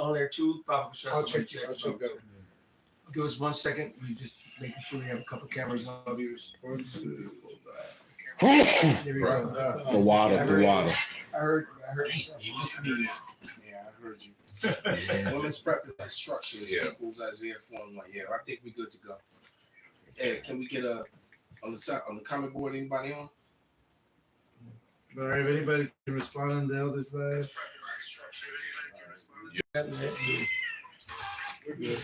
on there too. I'll check that. Give us 1 second. We just making sure we have a couple cameras on yours. There we go. The water. I heard You sneeze. Yeah, I heard you. Women's prep is structure. Equals Isaiah 4:1. Yeah, I think we're good to go. Hey, can we get on the comment board? Anybody on? All right, if anybody can respond on the other side. We're good.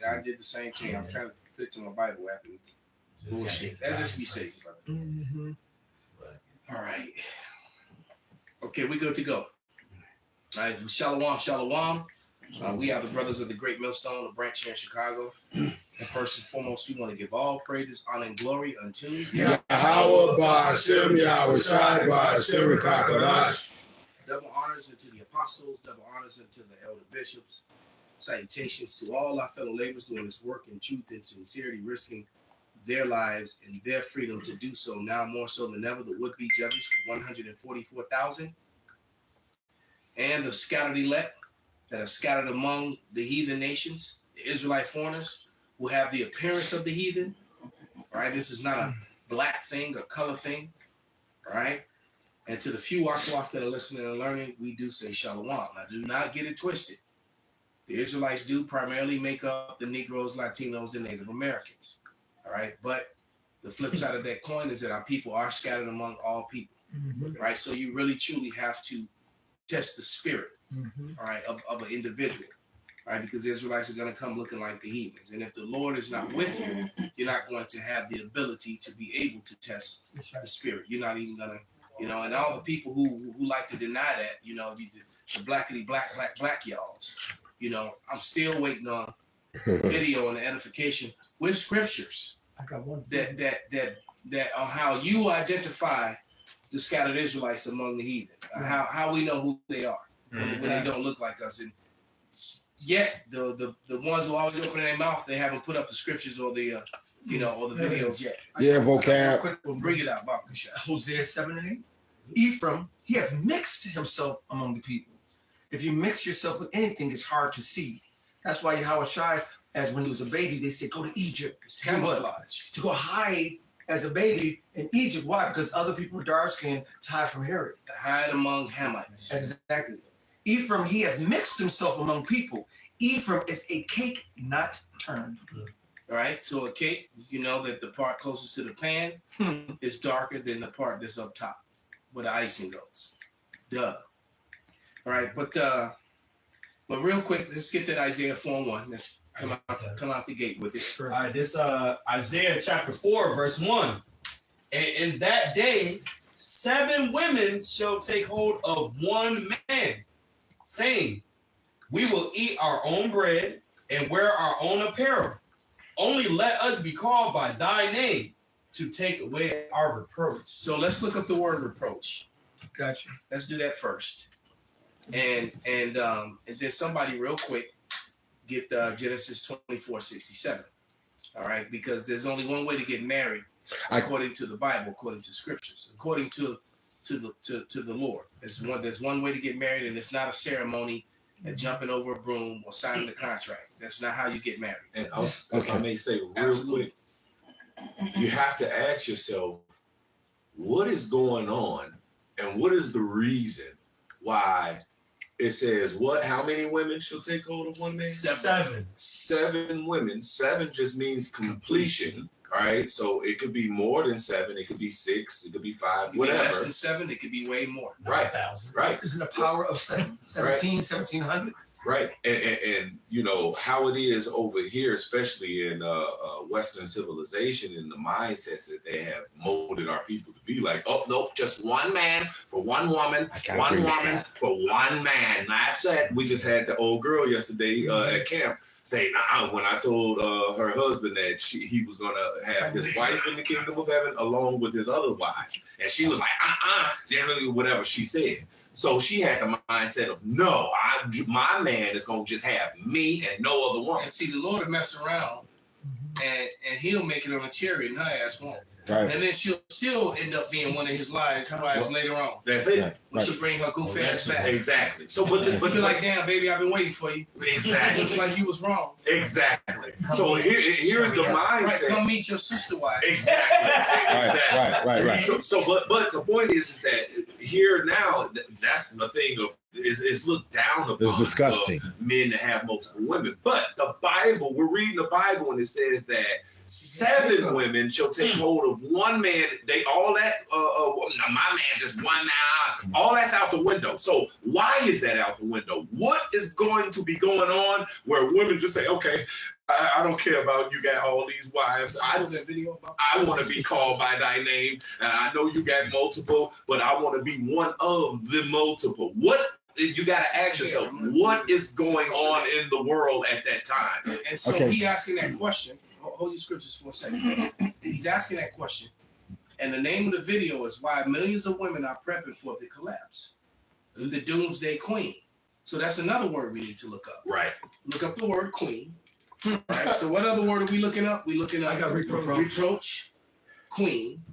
I did the same thing. I'm trying to fit to my Bible app and bullshit. That just be safe. All right. Okay, we good to go. All right, shalom. We are the brothers of the Great Millstone, a branch here in Chicago. And first and foremost, we want to give all praises, honor, and glory unto Yahweh Ba'ashem Yahweh Shai Ba'ashem Kakarash. Double honors unto the apostles, double honors unto the elder bishops. Salutations to all our fellow laborers doing this work in truth and sincerity, risking their lives and their freedom to do so now more so than ever. The would-be judges, 144,000, and the scattered elect that are scattered among the heathen nations, the Israelite foreigners who have the appearance of the heathen. Right? This is not a black thing, a color thing. Right? And to the few Wakwaf that are listening and learning, we do say shalom. Now, do not get it twisted. The Israelites do primarily make up the Negroes, Latinos, and Native Americans. All right? But the flip side of that coin is that our people are scattered among all people. Right? So you really, truly have to test the spirit, all right, of an individual. Right? Because the Israelites are going to come looking like the heathens. And if the Lord is not with you, you're not going to have the ability to be able to test the spirit. You're not even going to, and all the people who like to deny that, the blackity black y'alls, I'm still waiting on video and the edification with scriptures that are how you identify the scattered Israelites among the heathen, how we know who they are when they don't look like us. And yet the ones who always open their mouth, they haven't put up the scriptures or the or the videos yet. Yeah, vocab. Bring it out, Bob. Hosea 7:8. Ephraim, he has mixed himself among the people. If you mix yourself with anything, it's hard to see. That's why Yahweh Shai, as when he was a baby, they said, go to Egypt. It's camouflage. To go hide as a baby in Egypt. Why? Because other people were dark skinned to hide from Herod. To hide among Hamites. Exactly. Ephraim, he has mixed himself among people. Ephraim is a cake not turned. All right, so a cake, that the part closest to the pan is darker than the part that's up top, where the icing goes. Duh. All right, but real quick, let's get that Isaiah 4:1. Let's come out the gate with it. All right, this Isaiah chapter 4, verse 1. And in that day, 7 women shall take hold of one man, saying, we will eat our own bread and wear our own apparel. Only let us be called by thy name to take away our reproach. So let's look up the word reproach. Gotcha. Let's do that first. And then somebody real quick get Genesis 24:67. All right, because there's only one way to get married according to the Bible, according to scriptures, according to the Lord. There's one way to get married, and it's not a ceremony and jumping over a broom or signing the contract. That's not how you get married. And if I may say real quick, you have to ask yourself, what is going on and what is the reason why it says what? How many women shall take hold of one man? 7. 7 women. 7 just means completion. All right, so it could be more than 7. It could be 6. It could be 5. It could whatever. be less than 7. It could be way more. Right. 9,000. Right. Isn't the power of 17, 1700? Right. And how it is over here, especially in Western civilization, and the mindsets that they have molded our people to be like, oh, nope, just one man for one woman, one woman for one man. That's it. We just had the old girl yesterday at camp say, nah, when I told her husband that he was going to have his wife in the kingdom of heaven along with his other wives. And she was like, generally whatever she said. So she had the mindset of, no, my man is going to just have me and no other woman. And see, the Lord will mess around and he'll make it on a chariot and her ass won't. Right. And then she'll still end up being one of his wives later on. That's it. Right. We should bring her goofy ass back. Exactly. So, but Be like, damn, baby, I've been waiting for you. exactly, Looks like you was wrong. exactly. So here's the Right, mindset. come meet your sister wife. Exactly. Right. So, but the point is that here now, that's the thing of is looked down upon. It's disgusting. Men to have multiple women, but the Bible, we're reading the Bible, and it says that 7 women shall take hold of one man. They all that my man just one now. All that's out the window. So why is that out the window? What is going to be going on where women just say, okay, I don't care about you got all these wives. I want to be called by thy name. I know you got multiple, but I want to be one of the multiple. What you got to ask yourself, what is going on in the world at that time? And so he asking that question. Hold your scriptures for a second. He's asking that question. And the name of the video is why millions of women are prepping for the collapse. The doomsday queen. So that's another word we need to look up. Right. Look up the word queen. Right. So what other word are we looking up? We're looking up reproach, queen.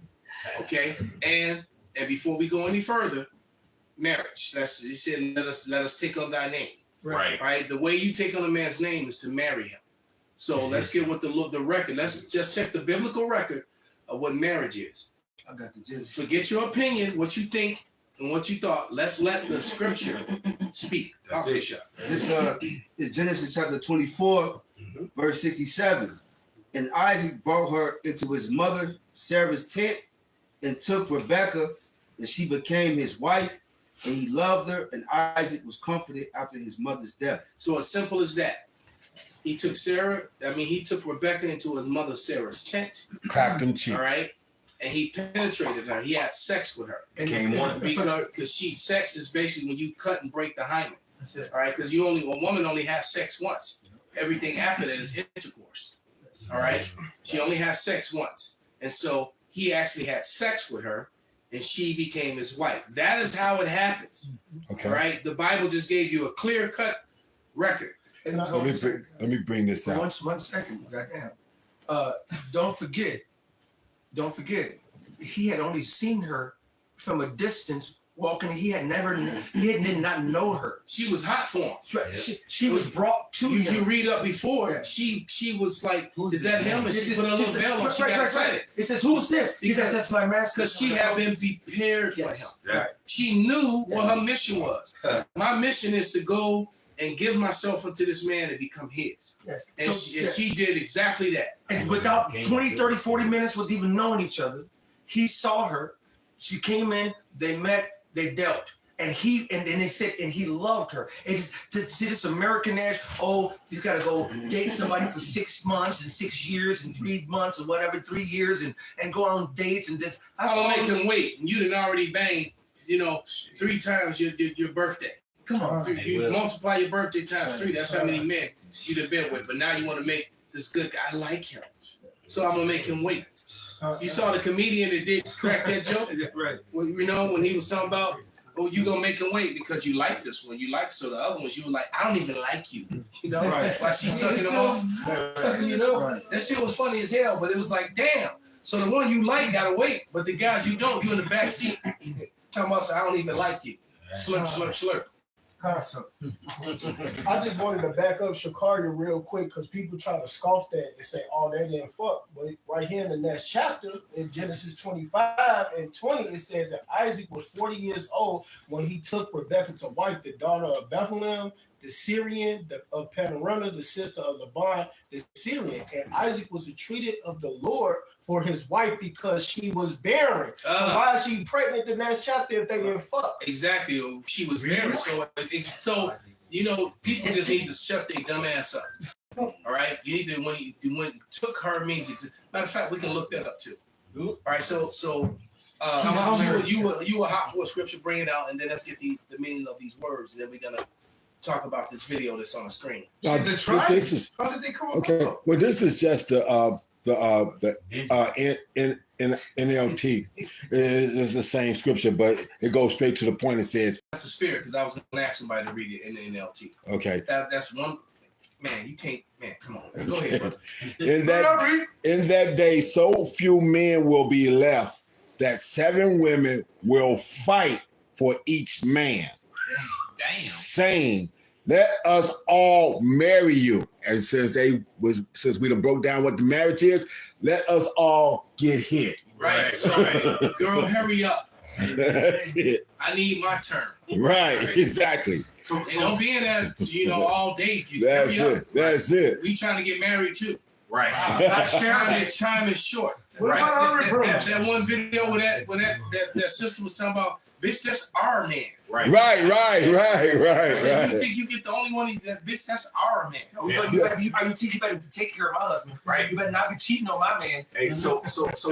Okay. And before we go any further, marriage. That's he said, let us take on thy name. Right. Right. The way you take on a man's name is to marry him. So let's get what the record. Let's just check the biblical record of what marriage is. I got the gist. Forget your opinion, what you think and what you thought. Let's let the scripture speak. That's it. This is Genesis chapter 24, verse 67. And Isaac brought her into his mother Sarah's tent and took Rebekah, and she became his wife, and he loved her, and Isaac was comforted after his mother's death. So as simple as that. He took Rebekah into his mother Sarah's tent. Cracked them cheeks. All right. And he penetrated her. He had sex with her. Became one. Because sex is basically when you cut and break the hymen. That's it. All right. Because a woman only has sex once. Everything after that is intercourse. All right. She only has sex once. And so he actually had sex with her and she became his wife. That is how it happens. Okay. All right. The Bible just gave you a clear cut record. Let me bring this out. 1 second. Goddamn. Don't forget. He had only seen her from a distance walking. He did not know her. She was hot for him. She was brought to him. You read up before. Yeah. She was like, is that him? And she put a little veil on. She got excited. It says, who's this? He says, that's my master. Because she had been prepared for him. Yeah. She knew what her mission was. My mission is to go and give myself unto this man and become his. Yes. And, she did exactly that. And without 20, 30, 40 minutes with even knowing each other, he saw her. She came in, they met, they dealt. And then they said, and he loved her. It's to see this American edge, you gotta go date somebody for 6 months and 6 years and 3 months or whatever, 3 years and go on dates and this. I don't make him wait. And you done already banged, 3 times your birthday. Come on. You multiply your birthday times 3. That's how many men you'd have been with. But now you want to make this good guy. I like him. So I'm going to make him wait. You saw the comedian that did crack that joke? Right. When he was talking about, you going to make him wait because you like this one. You like, so the other ones, you were like, I don't even like you. Right. Like she's sucking him off. Right. That shit was funny as hell, but it was like, damn. So the one you like got to wait. But the guys you don't, you in the back seat. Talking about, I don't even like you. Slurp, slurp, slurp. I just wanted to back up Shakaria real quick because people try to scoff that and say, they didn't fuck. But right here in the next chapter, in Genesis 25 and 20, it says that Isaac was 40 years old when he took Rebekah to wife, the daughter of Bethlehem, the Syrian, of Panorama, the sister of Laban, the Syrian. And Isaac was entreated of the Lord for his wife because she was barren. Why is she pregnant the next chapter if they didn't fuck? Exactly. She was barren. So people just need to shut their dumb ass up. All right? You need to, when he took her means, matter of fact, we can look that up too. All right, so you were hot for a scripture, bring it out, and then let's get the meaning of these words, and then we're going to talk about this video that's on the screen. This is okay. Well, this is just the NLT. It's the same scripture, but it goes straight to the point. It says that's the spirit, because I was going to ask somebody to read it in the NLT. Okay. That's one. Man, you can't. Man, come on. Go ahead, brother. In that day, so few men will be left that 7 women will fight for each man, saying, "Let us all marry you." And since we done broke down what the marriage is, let us all get hit. Right. So, girl, hurry up. That's it. I need my turn. Right, exactly. So don't be in that, all day. That's Hurry up. it. That's it. We trying to get married too. Right. Time is short. What about That one video where that sister was talking about, bitch, that's our man. Right. You think you get the only one that bitch, that's our man. You better take care of my husband, right? You better not be cheating on my man. Hey, so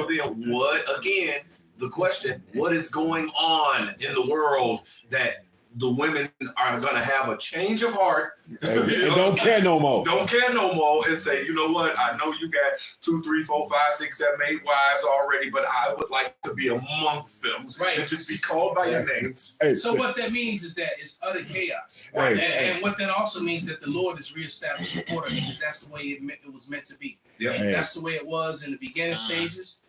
then what again? The question, what is going on in the world that the women are gonna have a change of heart And don't care no more. Don't care no more and say, you know what? I know you got 2, 3, 4, 5, 6, 7, 8 wives already, but I would like to be amongst them. Right. And just be called by your names. Hey, So what that means is that it's utter chaos. Right. And what that also means that the Lord is reestablishing order because that's the way it was meant to be. Yeah. And that's the way it was in the beginning stages,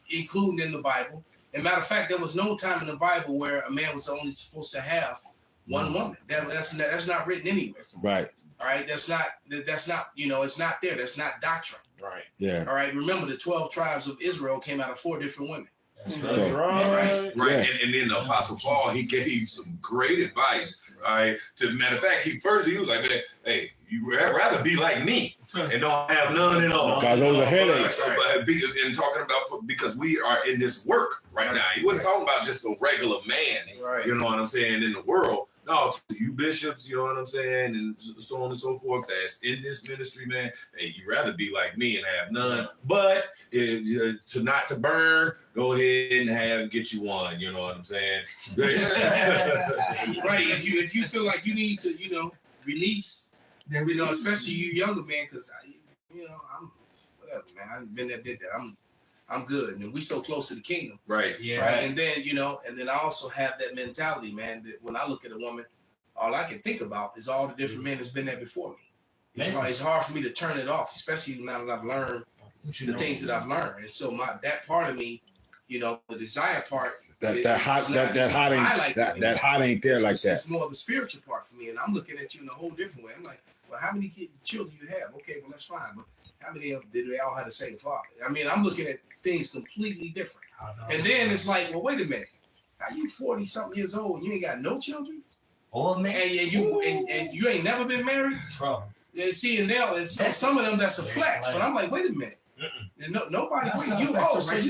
including in the Bible. As a matter of fact, there was no time in the Bible where a man was only supposed to have one woman. That's not written anywhere. Right. All right. That's not, it's not there. That's not doctrine. Right. Yeah. All right. Remember, the 12 tribes of Israel came out of 4 different women. That's Right. Yeah. And then the Apostle Paul, he gave some great advice. All right. Matter of fact, he was like, man, hey, you rather be like me and don't have none at all. Because those are headaches. And talking about, because we are in this work right now. He wasn't talking about just a regular man, Right. you know what I'm saying, in the world. No, to you bishops, you know what I'm saying, and so on and so forth, that's in this ministry, man. Hey, you rather be like me and have none, but to burn, go ahead and get you one, you know what I'm saying? Right. If you feel like you need to, release, then especially you younger man, because I'm whatever, man. I've been there, did that. I'm good, and we so close to the kingdom. Right. Yeah. Right. And then and then I also have that mentality, man, that when I look at a woman, all I can think about is all the different men that's been there before me. It's hard for me to turn it off, especially now that I've learned the things that I've learned. And so that part of me, the desire part, That hot ain't there like that. It's more of a spiritual part for me, and I'm looking at you in a whole different way. I'm like, well, how many children do you have? Okay, well, that's fine, but how many of them did they all have the same father? I mean, I'm looking at things completely different. And then it's like, well, wait a minute. Are you 40-something years old and you ain't got no children? Old man. And you ain't never been married? Trouble. And see, and some of them that's a flex, but I'm like, wait a minute. And nobody, so you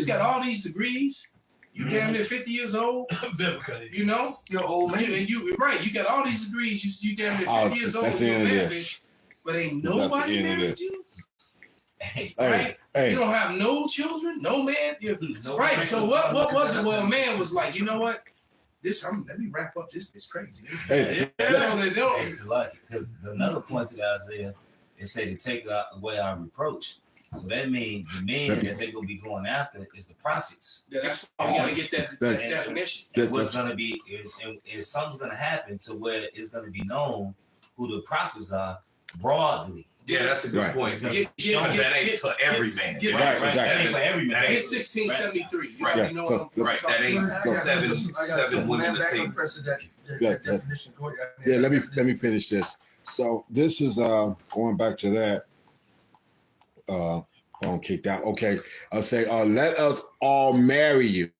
got all these degrees. You damn near 50 years old. You're old man. You got all these degrees. You damn near 50 years old. That's the end of this. But ain't nobody married you. Hey. You don't have no children, no man. Right. So what was it? Well, a man was like, you know what? Let me wrap up. This is crazy. Hey. It's lucky because another point to Isaiah, it said to take away our reproach. So that means the men that they're gonna be going after is the prophets. Yeah, that's why we gotta get that definition. And what's gonna be is something's gonna happen to where it's gonna be known who the prophets are broadly. Yeah, that's a good point. That ain't for every man. Right, That ain't for every man. It's 1673. You Right. already know what I'm Right, that ain't talking seven women to take. Yeah, let me finish this. So this is going back to that. Phone kicked out. Okay, I'll say, let us all marry you.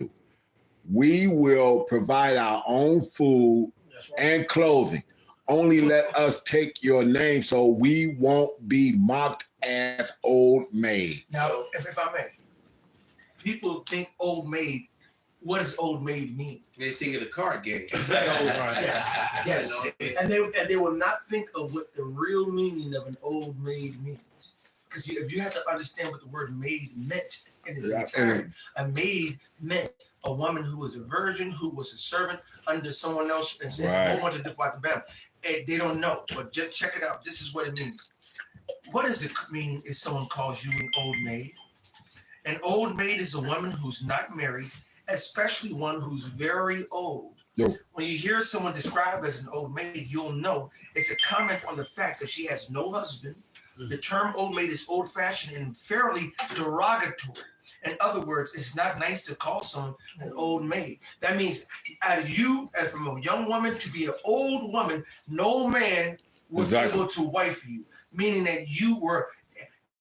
We will provide our own food and clothing. Only let us take your name so we won't be mocked as old maids. Now, if I may, people think old maid. What does old maid mean? They think of the card game. Yes. And they will not think of what the real meaning of an old maid means. Because you have to understand what the word maid meant in its entirety. A maid meant a woman who was a virgin, who was a servant under someone else, and there's a whole bunch of different about and they don't know. But just check it out. This is what it means. What does it mean if someone calls you an old maid? An old maid is a woman who's not married, especially one who's very old, When you hear someone described as an old maid, you'll know it's a comment on the fact that she has no husband. The term old maid is old-fashioned and fairly derogatory. In other words, it's not nice to call someone an old maid. That means out of you, as from a young woman to be an old woman, no man was able to wife you. Meaning that you were,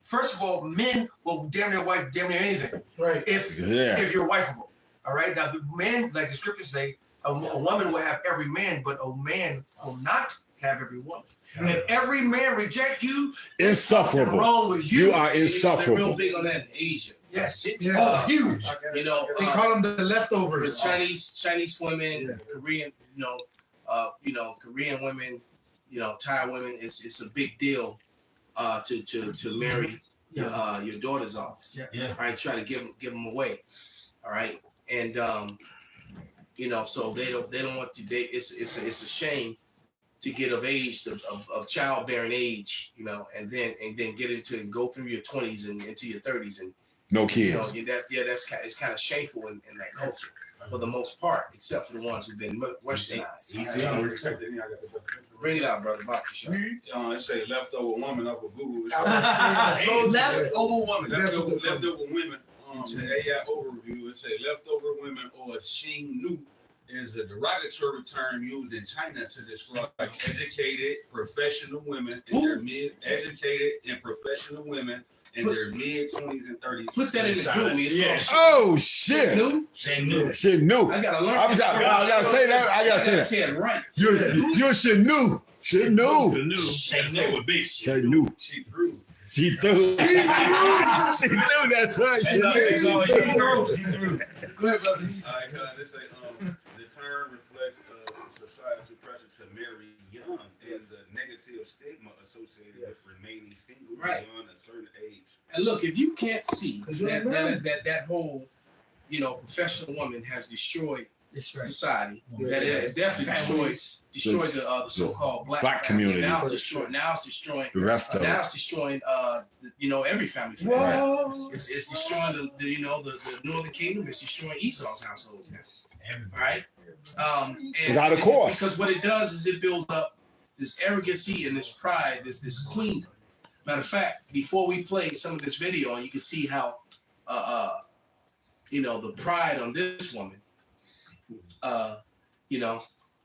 first of all, men will damn near wife damn near anything. Right. If you're wifeable. All right. Now the men, like the scriptures say, a woman will have every man, but a man will not have every woman. If every man reject you, insufferable. Wrong with you. You are They're insufferable. real big on that in Asia. Yes. Huge. You know, They call them the leftovers. Chinese women, Korean, Korean women, Thai women. It's a big deal to marry your daughters off. Yeah. All right, try to give them away. All right, and so they don't want to. It's a shame to get of age of childbearing age, and then get into and go through your 20s and into your 30s and no kids. It's kind of shameful in that culture for the most part, except for the ones who've been westernized. Bring it out, brother. It say leftover woman off of Google. Leftover woman. Leftover women. The AI overview, it say leftover women or Xing Nu is a derogatory term used in China to describe educated professional women in their mid-educated and professional women in their mid-20s and 30s. Put that in the group. Yeah. Oh shit! Shane knew. Shit new. I gotta learn. I gotta say that. I gotta say that. Right. You're shit new. Shit new. Shane knew would be Shit new. She threw. She threw. She threw. That's right. She threw. All right, they say the term reflects societal pressure to marry young and the negative stigma associated with remaining single beyond a certain age. And look, if you can't see that whole, professional woman has destroyed society, that it definitely destroyed the so-called black community. Now it's destroying The rest of it. now it's destroying every family. Right. It's destroying the Northern Kingdom. It's destroying Esau's households. All right. It's out of course. Because what it does is it builds up this arrogancy and this pride, this queendom. Matter of fact, before we play some of this video, you can see how the pride on this woman.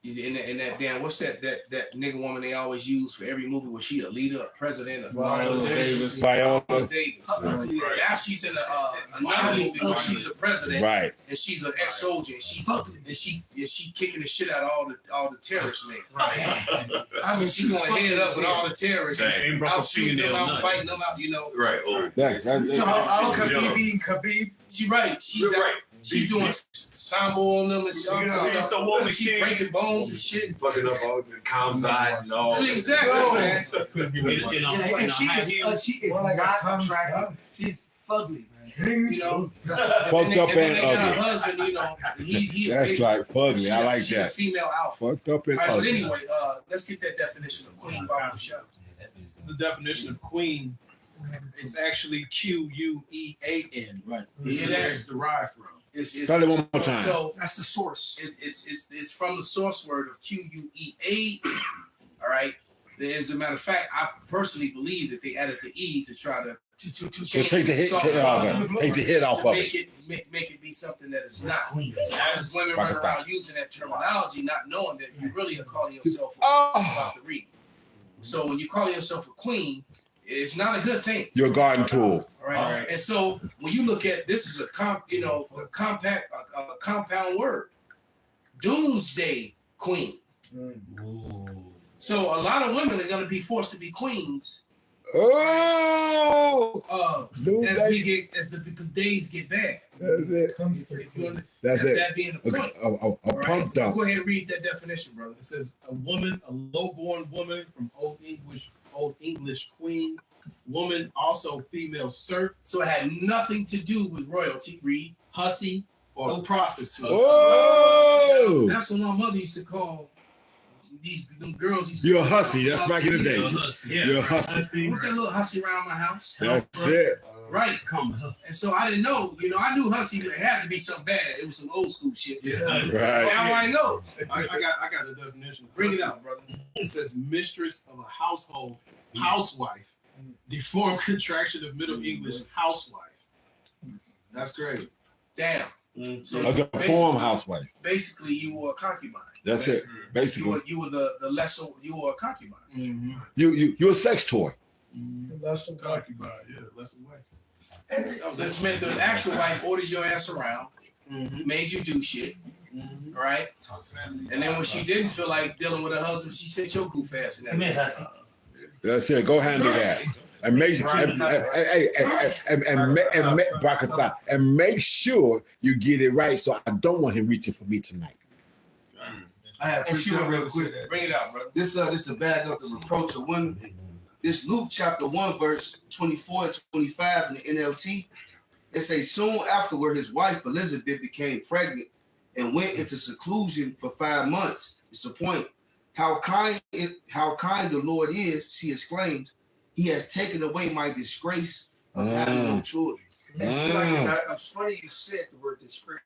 In that damn, what's that nigga woman they always use for every movie? Was she a leader, a president, a Viola Davis. Now she's in another movie where she's a president, Right. and she's an ex-soldier, and she kicking the shit out of all the terrorists, man. Right. I mean, she going head up with all the terrorists, Ain't broke out a shooting them, fingernail, out nothing. fighting them out, Right. Oh. That's So how Khabib. She right. She's You're right. She doing sambo on them and shit. She breaking bones and shit. Fucking up all the calm side and all. Exactly, man. And she is not attractive. She's fugly, man. Fucked up and then her ugly. husband, he That's right, fugly. I like she's that. a female alpha. Fucked up and All right, but ugly. anyway, let's get that definition of queen Baba show. It's the definition of queen. It's actually Quean. Right. You hear Where that? it's derived from. Tell it one more time. So That's the source. it's from the source word of Quea. All right. As a matter of fact, I personally believe that they added the E to try to So take the head, take the head off of it. Make it be something that it's not. As women run around using that terminology, not knowing that you really are calling yourself about the read. So when you call yourself a queen, it's not a good thing. Your garden tool. Right. And so when you look at this is a compound word. Doomsday queen. So a lot of women are going to be forced to be queens. Oh, As the days get bad. that's it. If you understand, That's it. that being the point. A pumped up. Go ahead and read that definition, brother. It says a woman, a low-born woman from Old English queen. Woman, also female serf, So it had nothing to do with royalty. Read. hussy, or prostitute. Oh, That's what my mother used to call them girls. Used to you're a hussy. That's back in the day. Yeah. You're a hussy. Put that little hussy around my house. That's it. Right. And so I didn't know. You know, I knew Hussy had to be something bad. It was some old school shit. Yeah. Right. Now I know. I got the definition. Bring it out, brother. It says mistress of a household, housewife. Deformed contraction of Middle English housewife. That's crazy. Damn. So A deformed housewife. basically, you were a concubine. That's it. Basically, You were the lesser. You were a concubine. Mm-hmm. you're a sex toy. That's some Concubine, yeah, less away. And this meant the actual wife orders your ass around, made you do shit, right? And then when she didn't feel like dealing with her husband, she sent your goof ass in Come here, that. Hussy. That's it. Go handle that. And make and make sure you get it right. So I don't want him reaching for me tonight. I have And she precept would real quick. Bring it out, brother. This to back up the reproach of women. This Luke chapter 1, verse 24 and 25 in the NLT. It says, soon afterward, his wife Elizabeth became pregnant and went into seclusion for 5 months. It's the point. How kind the Lord is, she exclaimed. He has taken away my disgrace of having no children. It's like it's funny you said the word disgrace.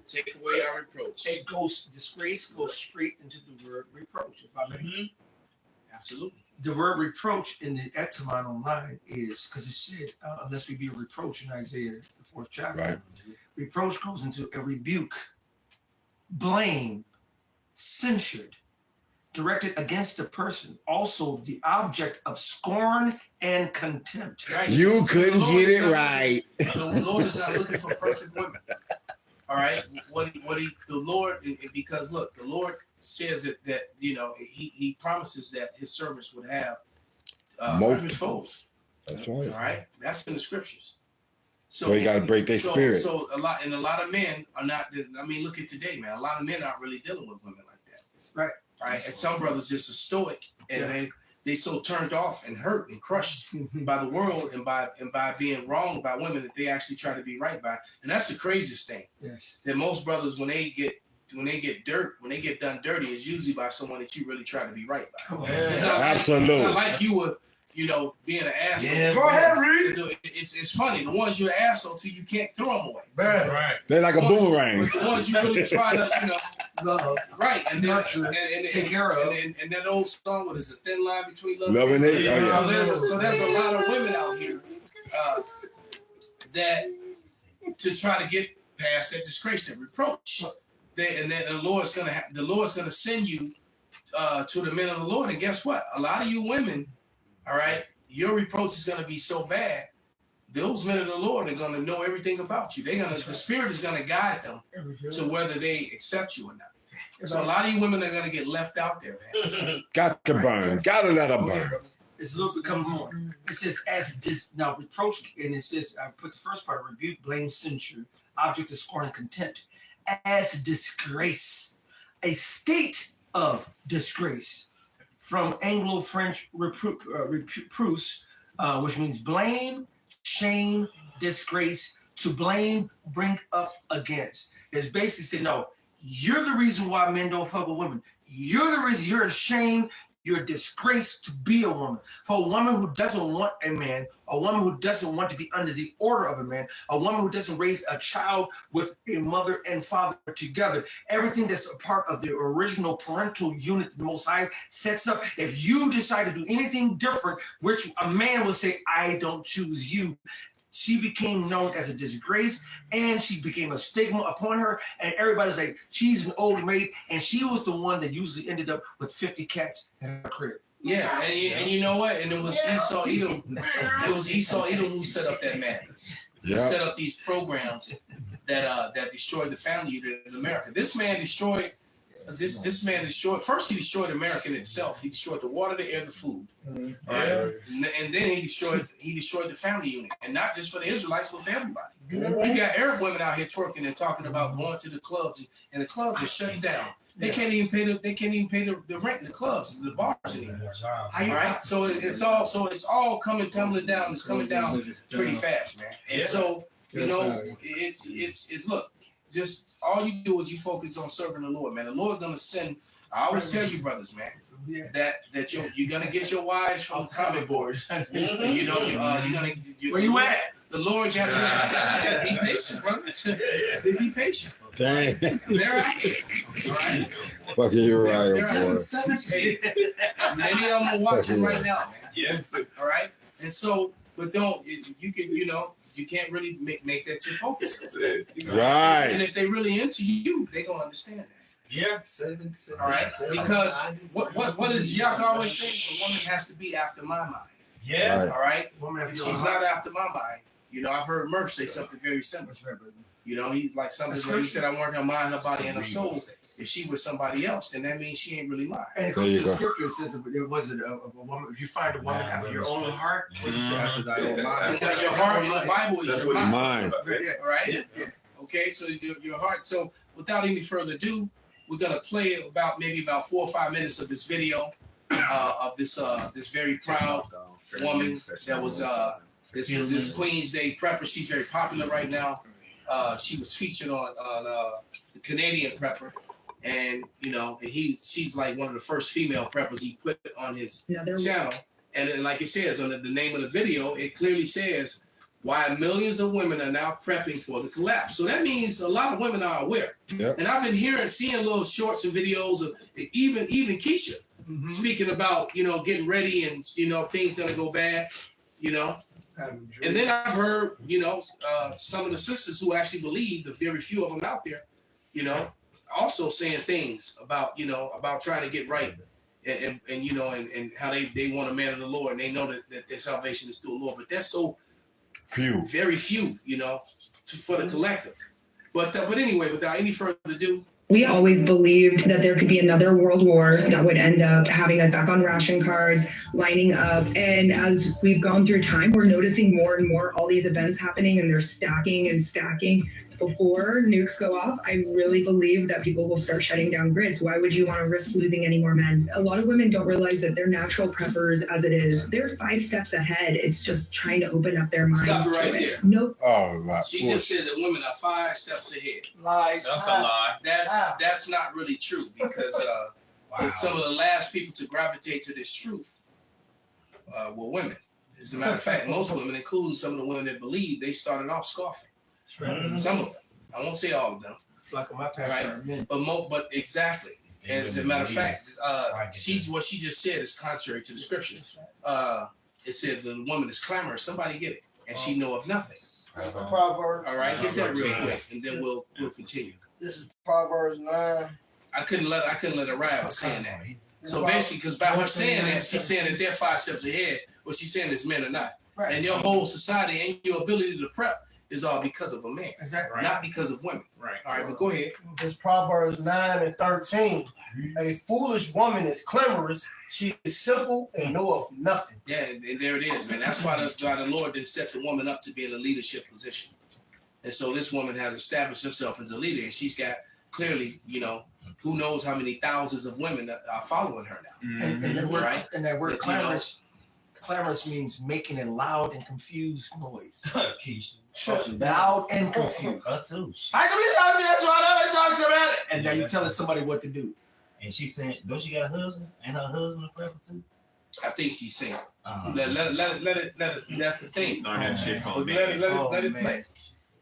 Take away our reproach. It goes disgrace goes straight into the word reproach. If I may. Absolutely. The word reproach in the etymon online is because it said, unless we be a reproach in Isaiah, the 4th chapter. Right. Reproach goes into a rebuke, blame, censured, directed against a person, also the object of scorn and contempt. Right. You couldn't The Lord get is it not- right. The Lord is not looking for perfect women. All right. The Lord, because look, the Lord says that you know he promises that his servants would have hundredfold. That's All right. right, that's in the scriptures. So you got to break their spirit. So a lot of men are not. I mean, look at today, man. A lot of men aren't really dealing with women like that. Right. Right. And some brothers just are stoic, and they so turned off and hurt and crushed by the world and by being wronged by women that they actually try to be right by. And that's the craziest thing. Yes. That most brothers, when they get done dirty, it's usually by someone that you really try to be right by. It's not Absolutely. It's not like you were, being an asshole. Yeah, Go ahead, Reed. It's funny. The ones you're an asshole to, you can't throw them away. Right. They're like a boomerang. But the ones you really try to, Love. right, and then Take care of. and that old song, what is a thin line between love Love and hate. So there's a lot of women out here that to try to get past that disgrace, that reproach. And then the Lord's gonna send you to the men of the Lord. And guess what? A lot of you women, all right, your reproach is gonna be so bad. Those men of the Lord are gonna know everything about you. The Spirit is gonna guide them to whether they accept you or not. So a lot of you women are gonna get left out there, man. Got to burn. Got to let her Okay. burn. It's a little bit coming more. It says now reproach, and it says I put the first part: rebuke, blame, censure, object of scorn and contempt, as disgrace, a state of disgrace, from Anglo-French reprouse, which means blame, shame, disgrace, to blame, bring up against. It's basically saying, no, you're the reason why men don't fuck with women. You're the reason. You're ashamed. You're a disgrace to be a woman. For a woman who doesn't want a man, a woman who doesn't want to be under the order of a man, a woman who doesn't raise a child with a mother and father together, everything that's a part of the original parental unit the Most High sets up. If you decide to do anything different, which a man will say, I don't choose you. She became known as a disgrace, and she became a stigma upon her, and everybody's like, she's an old maid, and she was the one that usually ended up with 50 cats in her crib. Yeah, and you know what? And it was Esau Edom. It was Esau Edom who set up that madness. He Yeah. set up these programs that destroyed the family unit in America. This man destroyed. First, he destroyed America in itself. He destroyed the water, the air, the food. All right, and then he destroyed the family unit, and not just for the Israelites, but for everybody. You got Arab women out here twerking and talking about going to the clubs, and the clubs are shut down. They can't even pay the rent in the clubs, the bars anymore. All right, so it's all coming tumbling down. It's coming down pretty fast, man. And so it's look. Just all you do is you focus on serving the Lord, man. The Lord's gonna send. I always tell you, brothers, man, that you're gonna get your wives from the comment boards. You're gonna. Where you at? The Lord got to be patient, brother. Be patient. Dang. They're out there. All right. Fucking Uriah, They're boy. Many of them are watching right now, man. Yes. All right. And so, but don't you can you can't really make that your focus. Right. And if they really into you, they gonna understand that. Yeah. All right. Because what did Yak always say? A woman has to be after my mind. Yeah. Right. All right. Woman, If she's not after my mind, I've heard Murph say something very similar. He's like something where he said, I want her mind, her body, and her soul. If she was somebody else, then that means she ain't really mine. And it goes to the scripture. It says, "There was a woman. If you find a woman after your own heart, Your heart in the Bible is your mind. Mine. All right? Okay, so your heart. So without any further ado, we're gonna play about 4 or 5 minutes of this video of this very proud woman that was this Queen's Day prepper. She's very popular right now. She was featured on the Canadian prepper, and she's like one of the first female preppers he put on his channel. And then, like it says on the name of the video, it clearly says why millions of women are now prepping for the collapse. So that means a lot of women are aware. Yep. And I've been seeing little shorts and videos of even Keisha speaking about getting ready and things gonna go bad. And then I've heard, some of the sisters who actually believe, the very few of them out there, also saying things about trying to get right and how they want a man of the Lord, and they know that their salvation is through the Lord. But that's so few, very few, for the collective. But anyway, without any further ado. We always believed that there could be another world war that would end up having us back on ration cards, lining up. And as we've gone through time, we're noticing more and more all these events happening, and they're stacking and stacking. Before nukes go off, I really believe that people will start shutting down grids. Why would you want to risk losing any more men? A lot of women don't realize that they're natural preppers as it is. They're 5 steps ahead. It's just trying to open up their minds. Stop right there. Nope. Oh, my. She just said that women are 5 steps ahead. Lies. That's a lie. That's not really true, because some of the last people to gravitate to this truth were women. As a matter of fact, most women, including some of the women that believe, they started off scoffing. right. Some of them. I won't say all of them. Flock of my pastor are men. But exactly. As a matter of fact, what she just said is contrary to the scriptures. It said the woman is clamorous. Somebody get it, and she know of nothing. Proverbs. All right, get that real quick, and then we'll continue. This is Proverbs 9. I couldn't let her ride with saying that. So basically, because by her saying that, she's saying that they're 5 steps ahead. What she's saying is men are not. Right. And your whole society and your ability to prep is all because of a man, Exactly. not because of women. Right. All right, but go ahead. It's Proverbs 9 and 13. A foolish woman is clamorous. She is simple and know of nothing. Yeah, and there it is, man. That's why the Lord did set the woman up to be in a leadership position. And so this woman has established herself as a leader, and she's got clearly, who knows how many thousands of women that are following her now. And that word But, clamorous means making a loud and confused noise. Keisha. Loud and confused. Her too. And now you're telling somebody what to do. And she said, don't she got a husband? And her husband a prepper too? I think she's saying. Uh-huh. Let it. That's the thing. Learn that shit from But me. let it play.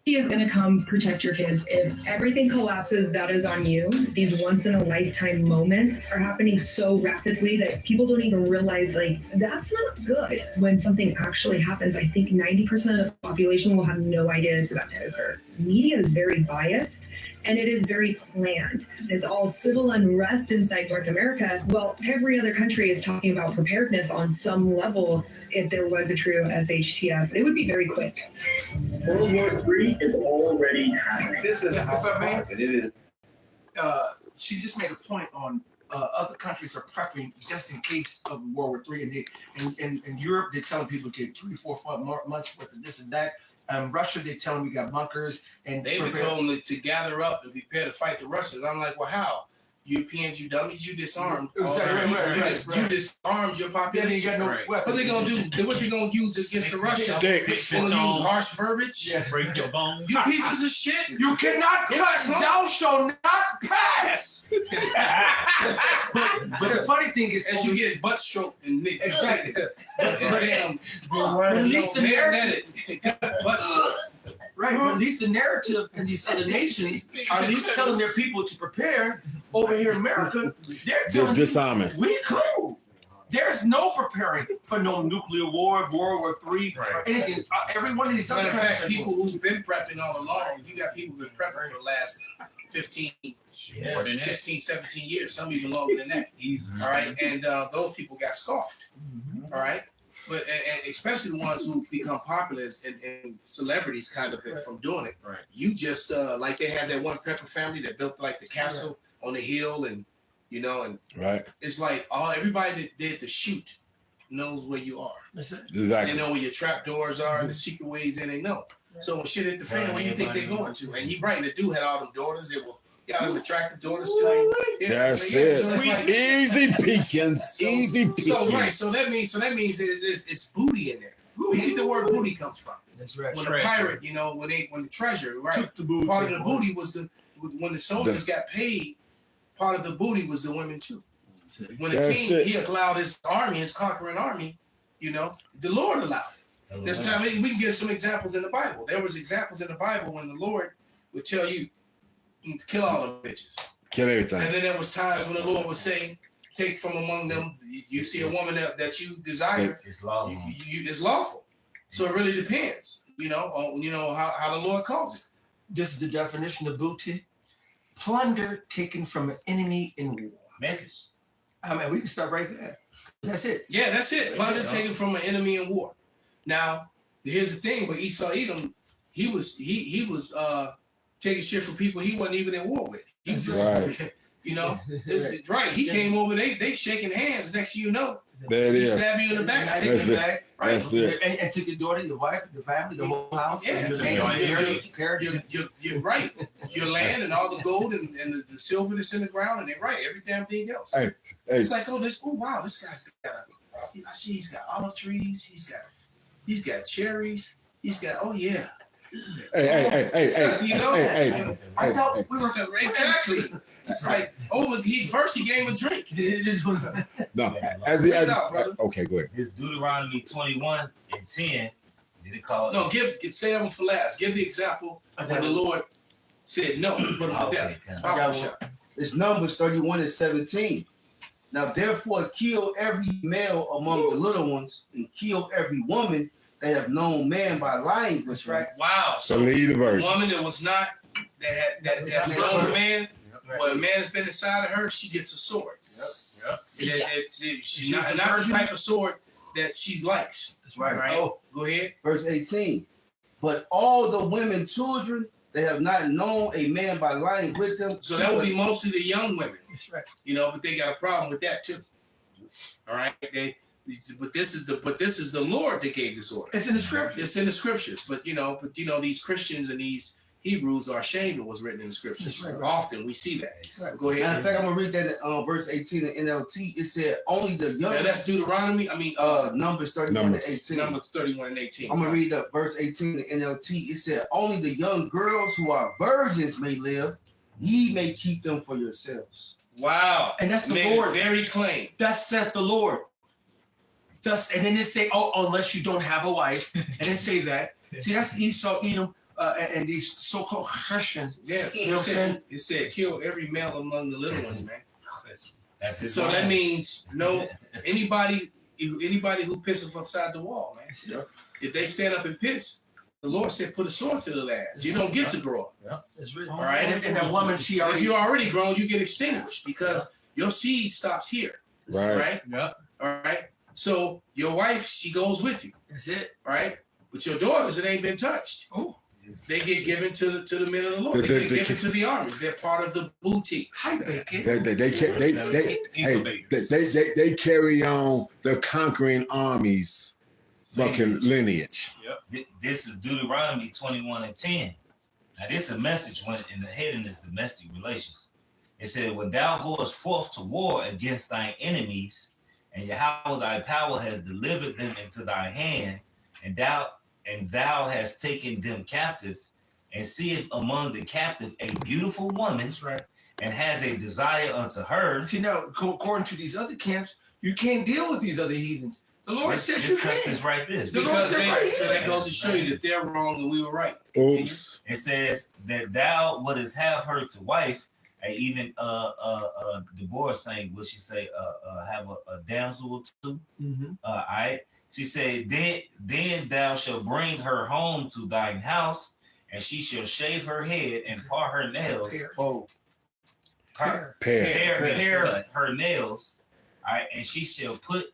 He is going to come protect your kids. If everything collapses, that is on you. These once in a lifetime moments are happening so rapidly that people don't even realize, that's not good. When something actually happens, I think 90% of the population will have no idea it's about to occur. Media is very biased, and it is very planned. It's all civil unrest inside North America. Well, every other country is talking about preparedness on some level. If there was a true SHTF, it would be very quick. World War III is already happening. This is, if I may, it is. She just made a point on other countries are prepping just in case of World War III, and in Europe they're telling people to get 3, 4, 5 months worth of this and that. Russia, they're telling we got bunkers, and They've been told to gather up and prepare to fight the Russians. I'm like, well, how? Europeans, you dummies, you disarmed. Exactly, right. You disarmed your population. What they gonna do? What they gonna use against the Russians? They're gonna use harsh verbiage. Break your bones. You pieces of shit. You cannot cut. Thou shalt not pass. but the funny thing is, as you get butt stroked and nicked. Exactly. Release the narrative. Right, but at least the narrative in these other nations are at least telling their people to prepare. Over here in America, they're telling disarming. We cool. There's no preparing for no nuclear war, World War III, or anything. Every one of these other countries, people who've been prepping all along, you got people who've been prepping for the last 15, 16, 17 years, some even longer than that. All right, and those people got scoffed. All right. But and especially the ones who become popular and celebrities kind of from doing it. Right. You just like they had that one prepper family that built like the castle on the hill, and and it's like everybody that did the shoot knows where you are. Exactly. They know where your trap doors are and the secret ways in. They know. So when shit hit the fan, where you think they're going to? And the dude had all them daughters. They were got them attractive daughters too. That's it. So like, easy pickings. Easy pickings. So that means it's booty in there. Where do you think the word booty comes from? That's right. When a pirate, when the treasure, right? Part of the booty was when the soldiers got paid. Part of the booty was the women too. When the king he allowed his army, his conquering army, the Lord allowed it. This time we can get some examples in the Bible. There was examples in the Bible when the Lord would tell you to kill all them bitches. Kill everything. And then there was times when the Lord would say, take from among them. You see a woman that you desire. It's lawful. It's lawful. So it really depends. On how the Lord calls it. This is the definition of booty. Plunder taken from an enemy in war. Message. I mean, we can start right there. That's it. Yeah, that's it. Plunder taken from an enemy in war. Now, here's the thing: with Esau Edom, he was taking shit from people he wasn't even in war with. He was just, right. He came over. They shaking hands. Next thing you know, there it is. Stab you in the back. Take you back. Right. That's it. And took your daughter, your wife, your family, the whole house. Yeah. You're right. Your land and all the gold and the silver that's in the ground and every damn thing else. Hey. It's like, this guy's got I see he's got olive trees, he's got cherries, he's got Hey. I thought we were exactly. It's like he gave him a drink. No, okay, go ahead. It's Deuteronomy 21:10. Did it call? No, say that one for last. Give the example when the Lord said no. Put him to death. It's Numbers 31:17. Now therefore kill every male among the little ones, and kill every woman that have known man by lying with her. Right. Wow. So lead the verse. A woman that was not that's known a man. When a man's been inside of her, she gets a sword. She's not her type of sword that she likes. That's right. Oh, go ahead. Verse 18. But all the women, children, they have not known a man by lying with them. So that would be mostly the young women. That's right. But they got a problem with that too. All right. But this is the Lord that gave this order. It's in the scriptures. It's in the scriptures. But these Christians and these Hebrews are ashamed of what's written in the scriptures. Right. Often we see that. Right. Go ahead. In fact, I'm gonna read that verse 18 in NLT. It said only the young. Now that's Deuteronomy. Numbers 31:18. Numbers 31:18. I'm gonna read the verse 18 in NLT. It said only the young girls who are virgins may live. Ye may keep them for yourselves. Wow. And that's the Lord. Very plain. That says the Lord. And then they say, unless you don't have a wife. And they say that. See, that's Esau, Edom. And these so-called Christians, you know what I'm saying? It said, kill every male among the little ones, man. So that means anybody who pisses upside the wall, man. If they stand up and piss, the Lord said, put a sword to the ass. You don't get to grow up. That's right. All right. And that woman, if you're already grown, you get extinguished because your seed stops here. Right. Yeah. All right. So your wife, she goes with you. That's it. All right. But your daughters, it ain't been touched. Oh. They get given to the men of the Lord. They get given to the armies. They're part of the booty. They carry on the conquering armies fucking lineage. Yep. This is Deuteronomy 21:10. Now this is a message when in the heading is domestic relations. It said, when thou goest forth to war against thine enemies, and Yahweh thy power has delivered them into thy hand, and thou hast taken them captive, and seeth among the captive a beautiful woman, That's right. and has a desire unto her. See now, according to these other camps, you can't deal with these other heathens. The Lord said you Discuss can. this right there. The Lord Because said right so that here. goes to show you that they're wrong and we were right. Oops. It says that thou wouldest have her to wife, and even Deborah saying, will she say, have a damsel or two? Mm-hmm. All right. She said, then thou shalt bring her home to thine house, and she shall shave her head and part her nails. Pair. Pair her nails. All right, and she shall put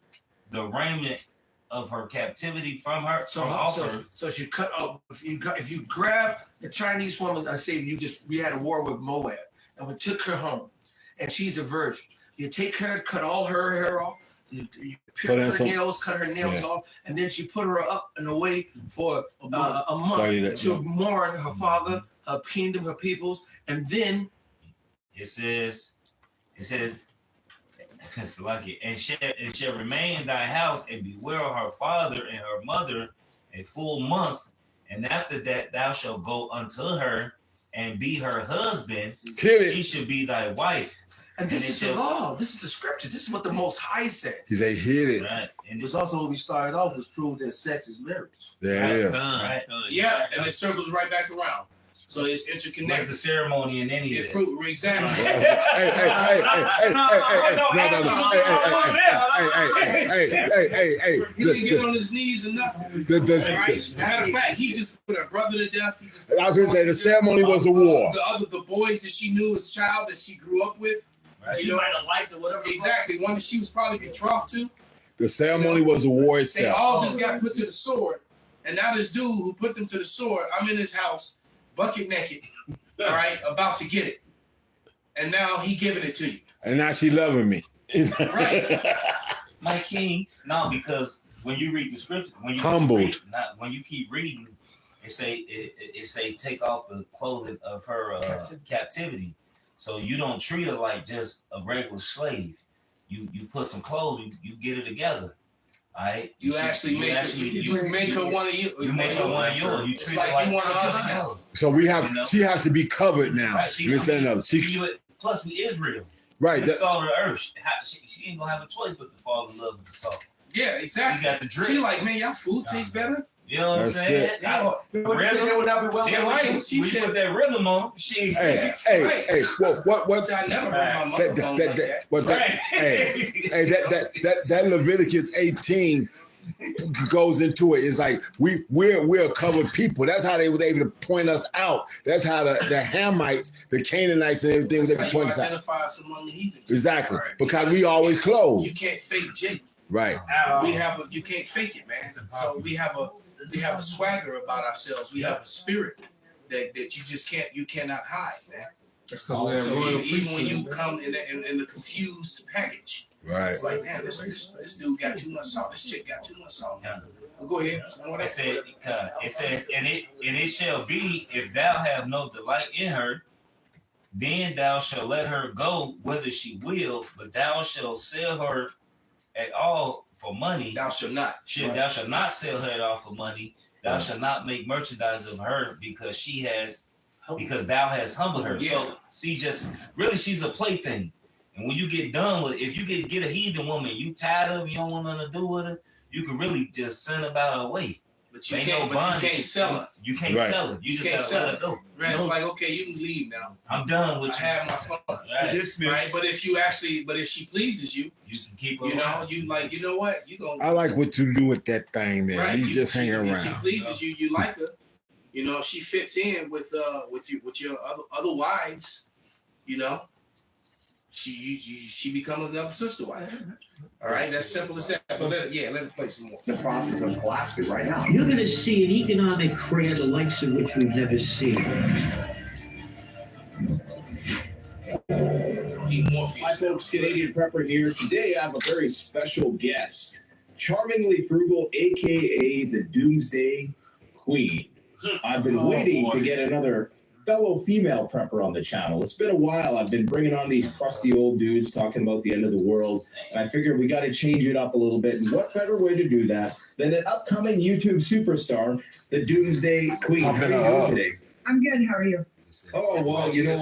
the raiment of her captivity from her. So she cut off. If you grab the Chinese woman, I say we had a war with Moab, and we took her home, and she's a virgin. You take her, cut all her hair off. You cut her nails off, and then she put her up and away for a month to mourn her father, her kingdom, her peoples, and then it says, it's lucky, and shall remain in thy house and bewail her father and her mother a full month, and after that thou shalt go unto her and be her husband. She should be thy wife. And this is the law. This is the scripture. This is what the Most High said. He said, hit it. Right. And it's also what we started off was prove that sex is marriage. There it is. Right. Yeah, and it circles right back around. So it's interconnected. Like the ceremony and any of it. Exactly. Hey. He didn't get on his knees or nothing. Right? Matter of fact, he just put her brother to death. I was going to say, the ceremony was the war. The boys that she knew as a child that she grew up with. Right. She might have liked or whatever. Exactly. One that she was probably betrothed to. The ceremony was the war They itself. all just got put to the sword. And now this dude who put them to the sword, I'm in his house, bucket naked, all right, about to get it. And now he giving it to you. And now she loving me. Right. My king. No, because when you read the scripture, when you keep reading, it say take off the clothing of her captivity. So you don't treat her like just a regular slave. You put some clothes, you get it together. All right? You make her one of you. You make her one of yours. You treat her like one of us now. So she has to be covered now. Right, plus we Israel. Right. The salt of the earth. She ain't gonna have a choice but to fall in love with the salt. Yeah, exactly. You got the drip. She like, man, y'all food tastes better. You know what I'm saying? Right. She we said put that rhythm on. She Hey, what? I never heard my mother talk like that. That Leviticus 18 goes into it. It's like we're a covered people. That's how they were able to point us out. That's how the Hamites, the Canaanites, and everything was able to point us out. Identify us among the heathens. Exactly, because we always clothed. You can't fake Jake. Right. You can't fake it, man. So we have a swagger about ourselves. We have a spirit that you cannot hide, man. That's because we have royal even when you come in the confused package. Right. It's like, man, this dude got too much salt. This chick got too much salt. Well, go ahead. It said, and it shall be, if thou have no delight in her, then thou shalt let her go whither she will, but thou shalt sell her at all for money. Thou shalt not. Thou shalt not sell her at all for money. Thou shalt not make merchandise of her because thou hast humbled her. Yeah. So she's a plaything. And when you get done with it, if you get a heathen woman, you tired of her, you don't want nothing to do with her, you can really just send about her away. But you can't sell her. You can't sell her. You just can't gotta let her go. Right? It's like, okay, you can leave now. I'm done with I you. have my fun. Right. But if she pleases you, you can keep her. You know what? You gonna. I like what you do with that thing there. Right. You just hang around. If she pleases you, you like her. You know, she fits in with your other wives. You know, she becomes another sister wife. All right, that's simple as that. But let me play some more. The process of collapsing right now. You're going to see an economic crash the likes of which we've never seen. Hi folks, Canadian Prepper here. Today I have a very special guest. Charmingly Frugal, aka the Doomsday Queen. I've been waiting to get another fellow female prepper on the channel. It's been a while. I've been bringing on these crusty old dudes talking about the end of the world, and I figured we got to change it up a little bit. And what better way to do that than an upcoming YouTube superstar, the Doomsday Queen? How are you doing today? I'm good. How are you? Oh, well, you know,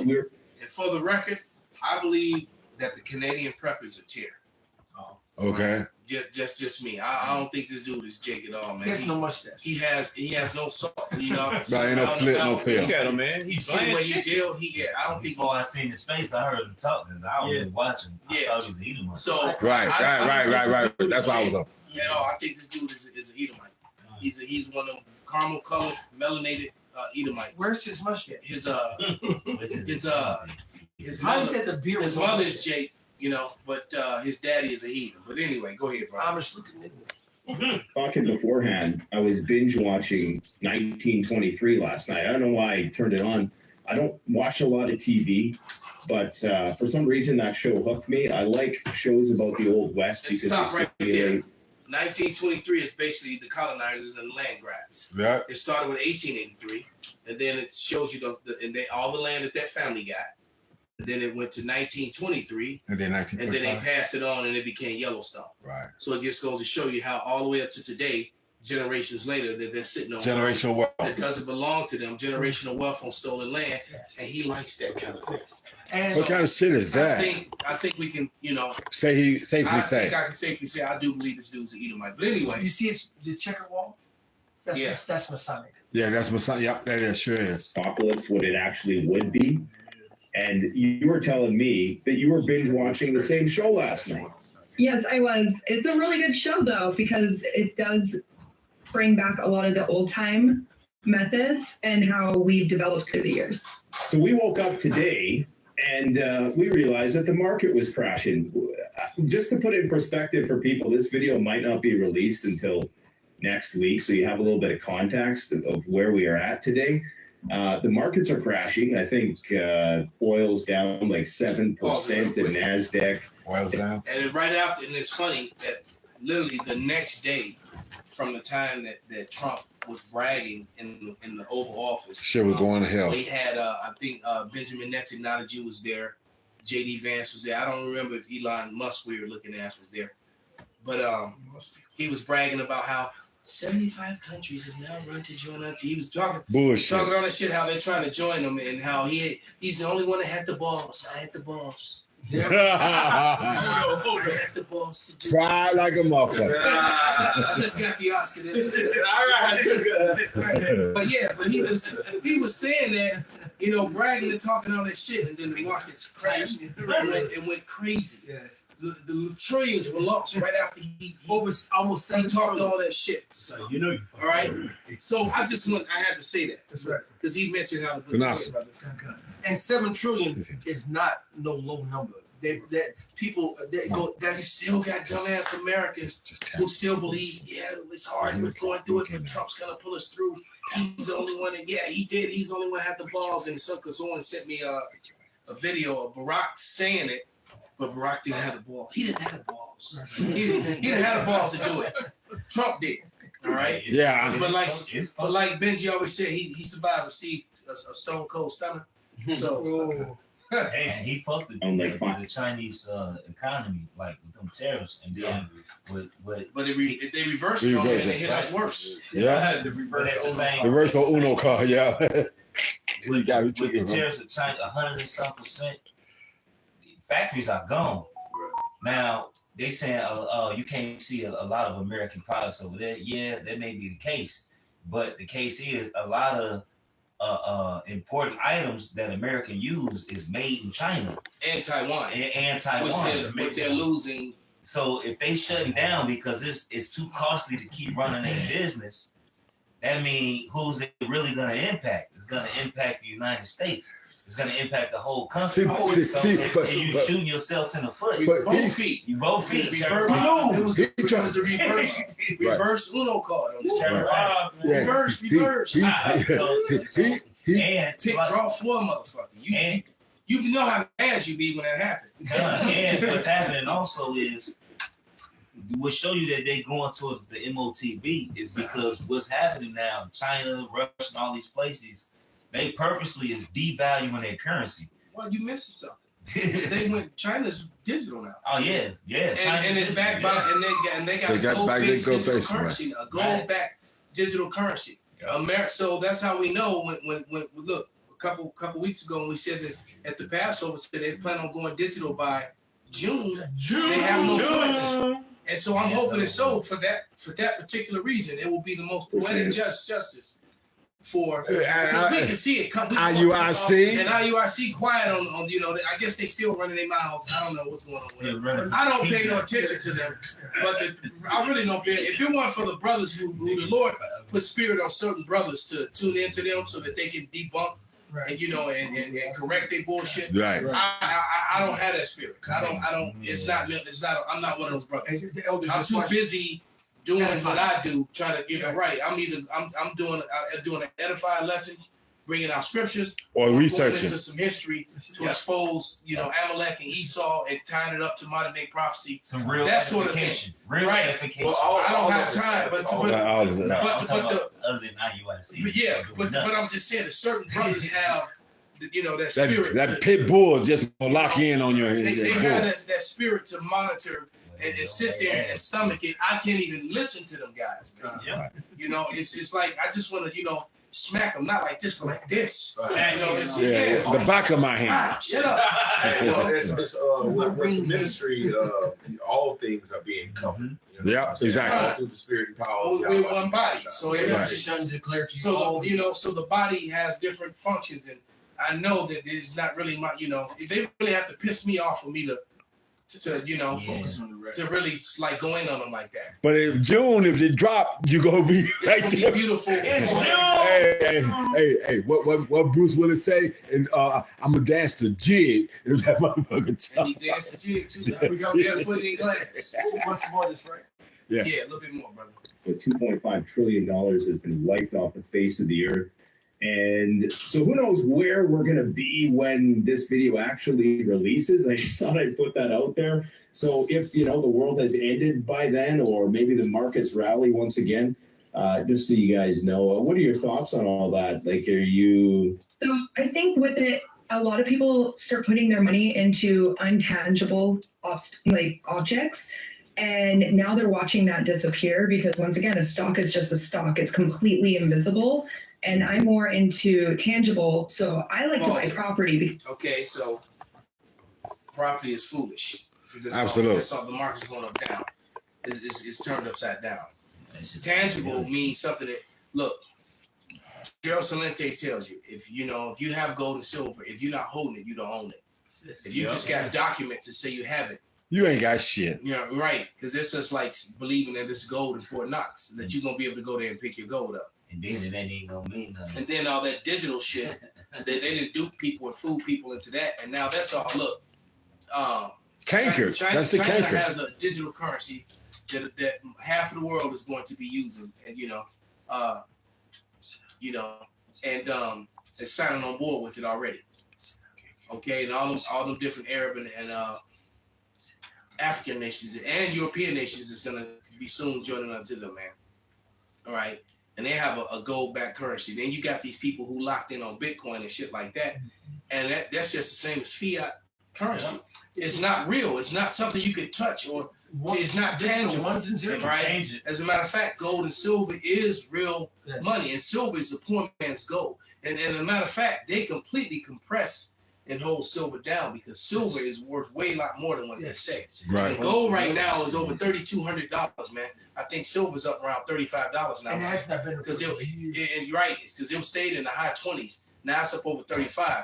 we're... And for the record, I believe that the Canadian preppers are tier. Okay. Just me. I don't think this dude is Jake at all, man. He has no mustache. He has no salt. You know. But ain't no flip, no fail. Look at him, man. You see the way he deal. I don't think. Before I seen his face, I heard him talk because I was really watching. I thought he was eating him. So Right. That's why I was up. At all, I think this dude is an Edomite. He's one of them caramel colored, melanated Edomites. Where's his mustache? His How is that the beard? His mother is Jake. You know, but his daddy is a heathen. But anyway, go ahead, bro. Talking beforehand, I was binge watching 1923 last night. I don't know why I turned it on. I don't watch a lot of TV, but for some reason that show hooked me. I like shows about the Old West because stop right there. 1923 is basically the colonizers and land grabs. Yeah. It started with 1883, and then it shows you all the land that family got. And then it went to 1923, and then they passed it on, and it became Yellowstone. Right. So it just goes to show you how all the way up to today, generations later, that they're sitting on generational wealth that doesn't belong to them, generational wealth on stolen land, and he likes that kind of thing. And what kind of shit is that? I think we can, safely say. I think I can safely say I do believe this dude's an Edomite. But anyway, you see the checker wall? That's Masonic. Yeah, that's Masonic. Yeah, that sure is. Apocalypse, what it actually would be. And you were telling me that you were binge watching the same show last night. Yes, I was. It's a really good show, though, because it does bring back a lot of the old time methods and how we've developed through the years. So we woke up today and we realized that the market was crashing. Just to put it in perspective for people, this video might not be released until next week, so you have a little bit of context of where we are at today. The markets are crashing. I think oil's down like 7%. The NASDAQ. Oil's down. And right after, and it's funny that literally the next day from the time that Trump was bragging in the Oval Office. Shit was going to hell. We had, I think Benjamin Netanyahu was there. J.D. Vance was there. I don't remember if Elon Musk, we were looking at, was there. But he was bragging about how 75 countries have now run to join us. He was talking all that shit, how they're trying to join him, and how he's the only one that had the balls. I had the balls. I had the balls to do Fried like a motherfucker. I just got the Oscar. Right. But he was saying that, bragging and talking all that shit, and then the markets crashed and went crazy. Yes. The trillions were lost right after he talked all that shit. So all right. So I had to say that. That's right. Because he mentioned how the and 7 trillion is not no low number. They still got dumbass Americans who still believe, it's hard, we're going through it, but Trump's gonna pull us through. He's the only one that, he did. He's the only one that had the balls. And someone sent me a video of Barack saying it. But Barack didn't have the ball. He didn't have the balls. He didn't have the balls to do it. Trump did. All right. Yeah. But like Benji always said, he survived a stone cold stomach. So. And he fucked the Chinese economy, like with them tariffs, and then but they reversed it on it and they hit us worse. Yeah. The reverse Uno card. Yeah. With the tariffs of China, 100 and some %. Factories are gone. Now, they saying, you can't see a lot of American products over there. Yeah, that may be the case. But the case is a lot of important items that American use is made in China. And Taiwan. And Taiwan. Which they're losing. So if they shutting down because it's too costly to keep running their business, that means who's it really going to impact? It's going to impact the United States. It's going to impact the whole country. You shooting yourself in the foot. Both feet. You both feet. It was a reverse Uno card. Reverse. And draw 4, motherfucker. You know how mad you be when that happens. And what's happening also is, what show you that they're going towards the MOTB is because what's happening now, China, Russia, and all these places, They purposely is devaluing their currency. Well, you missing something. They went. China's digital now. Oh yeah. And it's backed by they got gold-based digital currency, a gold-backed digital currency. So that's how we know when look a couple weeks ago when we said that at the Passover said they plan on going digital by June. They have no choice. And so I'm hoping it's so for that particular reason. It will be the most poetic justice for we can see it come. IUIC and IUIC quiet on I guess they still running their mouths. I don't know what's going on with them. I don't pay no attention to them, but I really don't pay. If it weren't for the brothers who the Lord put spirit on certain brothers to tune into them so that they can debunk and correct their bullshit. Right. I don't have that spirit. I don't. It's not. I'm not one of those brothers. I'm too busy doing what I do, trying to right. I'm doing an edifying lesson, bringing out scriptures, or researching into some history to expose Amalek and Esau and tying it up to modern day prophecy. Some real that sort of thing. Real edification. Well, I don't have time, but other than IUIC. But I'm just saying that certain brothers have that spirit. That pit bull just gonna lock in on your head. They have that spirit to monitor and sit there and stomach it. I can't even listen to them guys. It's like I just want to smack them, not like this, but like this. It's the back of my hand. Shut up. With the ministry, all things are being covered. Exactly. Through the spirit and power. We're one body, so so the body has different functions, and I know that it's not really my. They really have to piss me off for me to focus on the rest. To really like go in on them like that. But in June, if they drop, you gonna be right gonna there. Be beautiful. Hey, what Bruce Willis say? And I'm gonna dance the jig. If that motherfucker and he danced the jig too. We go barefoot in glass. What's more this, right? Yeah, a little bit more, brother. But $2.5 trillion has been wiped off the face of the earth. And so who knows where we're going to be when this video actually releases. I just thought I'd put that out there. So if, the world has ended by then, or maybe the markets rally once again, just so you guys know, what are your thoughts on all that? Like, are you... So I think with it, a lot of people start putting their money into intangible objects. And now they're watching that disappear because once again, a stock is just a stock. It's completely invisible. And I'm more into tangible, so I like to buy property. Okay, so property is foolish. Absolutely. The market's going up down. It's turned upside down. Tangible means something that, look, Gerald Salente tells you, if you have gold and silver, if you're not holding it, you don't own it. If you just got documents to say you have it, you ain't got shit. Yeah, right. Because it's just like believing that it's gold in Fort Knox, that you're going to be able to go there and pick your gold up. And then it ain't gonna mean nothing. And then all that digital shit, they didn't dupe people and fool people into that. And now that's all, look. Canker. That's the China canker. has a digital currency that half of the world is going to be using. And, they're signing on board with it already. Okay, and all them different Arab and African nations and European nations is going to be soon joining up to them, man. All right. And they have a gold-backed currency. Then you got these people who locked in on Bitcoin and shit like that. And that's just the same as fiat currency. Yeah. It's not real. It's not something you could touch or it's not tangible. Ones and zeros. Right? As a matter of fact, gold and silver is real money. And silver is the poor man's gold. And as a matter of fact, they completely compress and hold silver down because silver is worth way a lot more than what they say. Right. And gold right now is over $3,200, man. I think silver's up around $35 now. And that's not been because because it stayed in the high 20s. Now it's up over 35.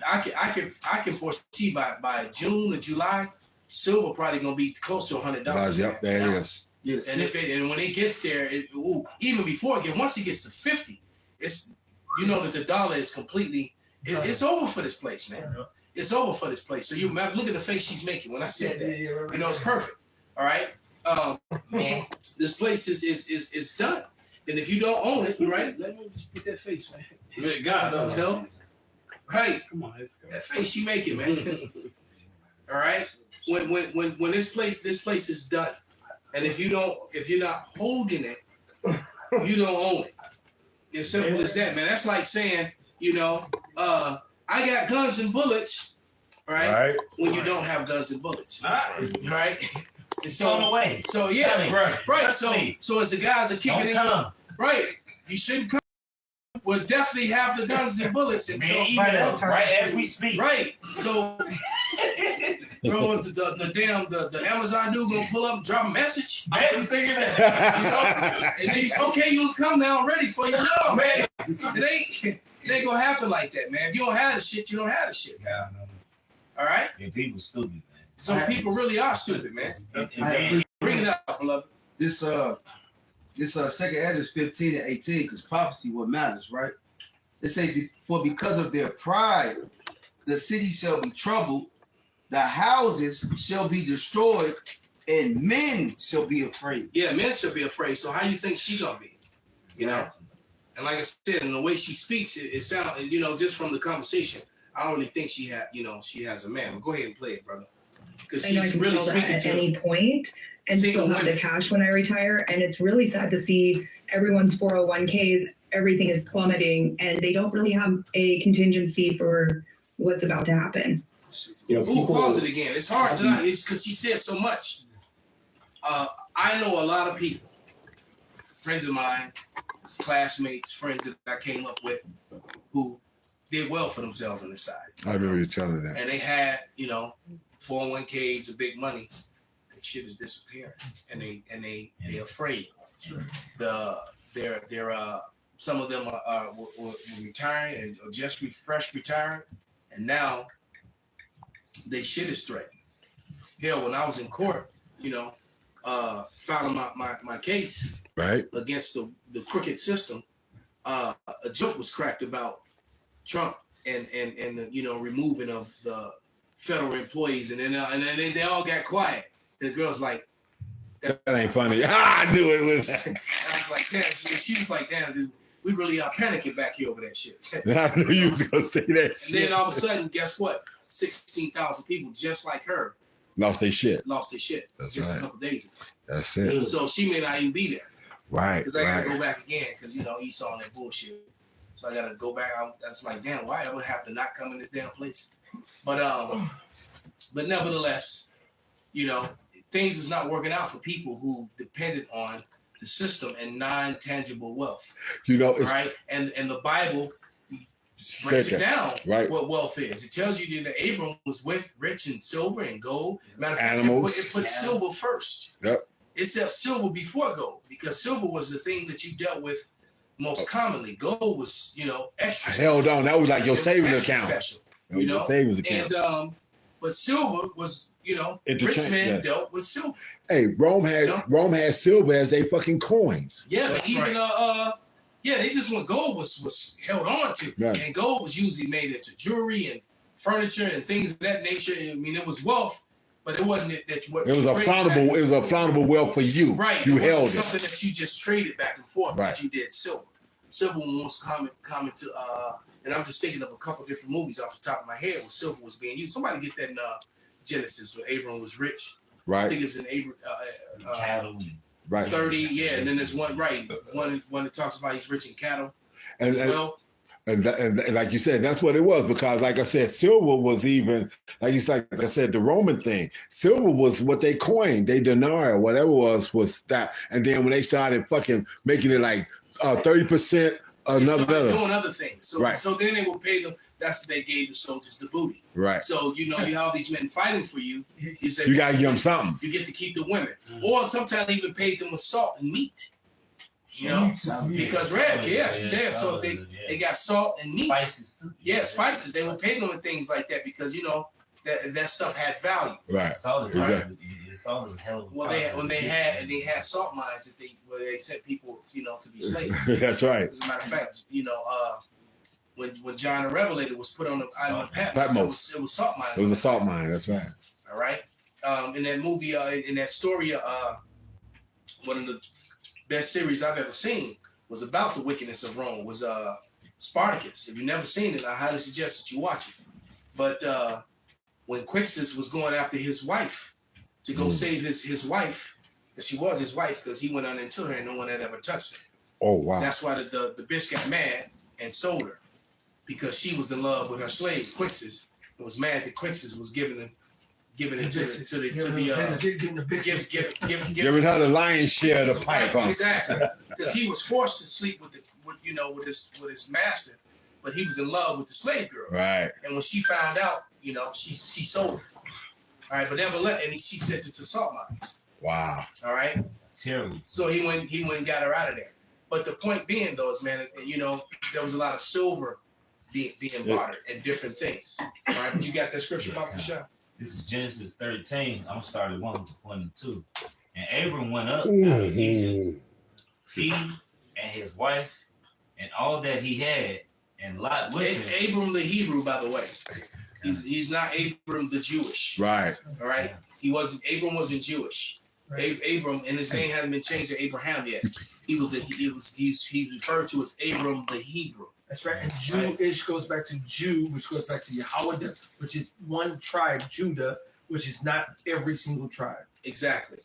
I can foresee by June or July, silver probably gonna be close to $100. Yep, there it is. Yes. And when it gets there, even before once it gets to 50, it's that the dollar is completely. It's over for this place, man. It's over for this place. So you look at the face she's making when I said that. It's perfect. All right. This place is done. And if you don't own it, right? Let me just get that face, man. God, right? Come on, let's go. That face you make it, man. All right. When this place is done, and if you're not holding it, you don't own it. As simple as that, man. That's like saying you know, I got guns and bullets, right? When you don't have guns and bullets, right? And So on the way. So yeah, right. So as the guys are kicking in, right? You shouldn't come. We'll definitely have the guns and bullets, and right as we speak. Right. So, bro, the Amazon dude gonna pull up and drop a message. I was thinking that. And then he's okay. You come now, I'm ready for you. No, man, it ain't gonna happen like that, man. If you don't have the shit, you don't have the shit. Yeah, all right. Yeah, people stupid, man. Some people really are stupid, man. Bring it up, beloved. This second Ezra 15 and 18, because prophecy what matters, right? It says, for because of their pride, the city shall be troubled, the houses shall be destroyed, and men shall be afraid. Yeah, men shall be afraid. So how you think she gonna be? You know? And like I said, in the way she speaks, it sounds, you know, just from the conversation, I don't really think she has a man. But go ahead and play it, brother. Because she's really speaking at to any point and still have the cash when I retire. And it's really sad to see everyone's 401ks, everything is plummeting, and they don't really have a contingency for what's about to happen. You know, pause it again. It's hard to it's because she says so much. I know a lot of people, friends of mine, classmates, friends that I came up with, who did well for themselves on the side. I remember you telling that. And they had, you know, 401ks and big money. That shit is disappearing, and they're afraid. They're some of them were retiring and just fresh retired, and now they shit is threatened. Hell, when I was in court, you know, filing my case against the crooked system, a joke was cracked about Trump and the, you know, removing of the federal employees, and then they all got quiet. The girl's like, that ain't funny. I knew it was. I was like, damn. She was like, damn, dude, we really are panicking back here over that shit. I knew you was gonna say that shit. And then all of a sudden, guess what? 16,000 people just like her lost their shit. That's just right. A couple days ago. That's it. So she may not even be there. Right. Because I gotta go back again because, you know, Esau and that bullshit. So I gotta go back. That's like, damn, why I would have to not come in this damn place? But nevertheless, you know, things is not working out for people who depended on the system and non-tangible wealth. You know, right? And the Bible breaks it down what wealth is. It tells you that Abram was rich in silver and gold. Matter of fact, it put silver first. Yep. It said silver before gold because silver was the thing that you dealt with most commonly. Gold was, you know, extra. Held on. That was like your savings account. Special, that was your savings account. And but silver was, you know, rich men dealt with silver. Hey, Rome had silver as they fucking coins. Yeah, but even they just want gold was held on to, and gold was usually made into jewelry and furniture and things of that nature. I mean, it was wealth, but it wasn't that what it was a flammable. It was a flammable wealth for you. Right, you held it. Something that you just traded back and forth. Right, you did silver. Silver was common to and I'm just thinking of a couple different movies off the top of my head where silver was being used. Somebody get that in Genesis where Abram was rich. Right. I think it's in cattle. Right. 30, yeah, and then there's one that talks about he's rich in cattle. And like you said, that's what it was because, like I said, silver was even like I said, the Roman thing. Silver was what they coined, they denarii or whatever was that. And then when they started fucking making it like 30%. Doing other things. So then they will pay them. That's what they gave the soldiers, the booty. Right. So you know you have these men fighting for you. You say you gotta give them something. You get to keep the women, or sometimes they even paid them with salt and meat. You know, because so they got salt and meat. Spices too. Yeah, spices. They would pay them with things like that because you know that stuff had value. Right. Salt is exactly. Salt is hell of a when they had salt mines where they sent people, you know, to be slaves. That's right. As a matter of fact, you know, when John the Revelator was put on the island of Patmos, it was salt mine. It was a salt mine. That's right. All right. In that movie, in that story, one of the best series I've ever seen was about the wickedness of Rome. Was Spartacus. If you've never seen it, I highly suggest that you watch it. But when Quixus was going after his wife to go save his wife, because she was his wife, because he went on into her and no one had ever touched her. Oh wow! That's why the bitch got mad and sold her. because she was in love with her slave Quixis and was mad that Quixis was giving it Giving her the lion's share of the pipe. Exactly, because he was forced to sleep with his master, but he was in love with the slave girl. Right. And when she found out, she sold her. All right, but never let, and she sent her to salt mines. Wow. All right. Terrible. So he went and got her out of there. But the point being, though, is, man, there was a lot of silver being bartered and different things. All right, but you got that scripture about the shop. This is Genesis 13. I'm starting 1 and 2. And Abram went up, Mm-hmm. he and his wife, and all that he had, and Lot with him. Abram the Hebrew, by the way. He's not Abram the Jewish. Right. All right. Abram wasn't Jewish. Right. Abram, and his name hasn't been changed to Abraham yet. He's referred to as Abram the Hebrew. That's right. And Jewish goes back to Jew, which goes back to Yahweh, which is one tribe, Judah, which is not every single tribe. Exactly.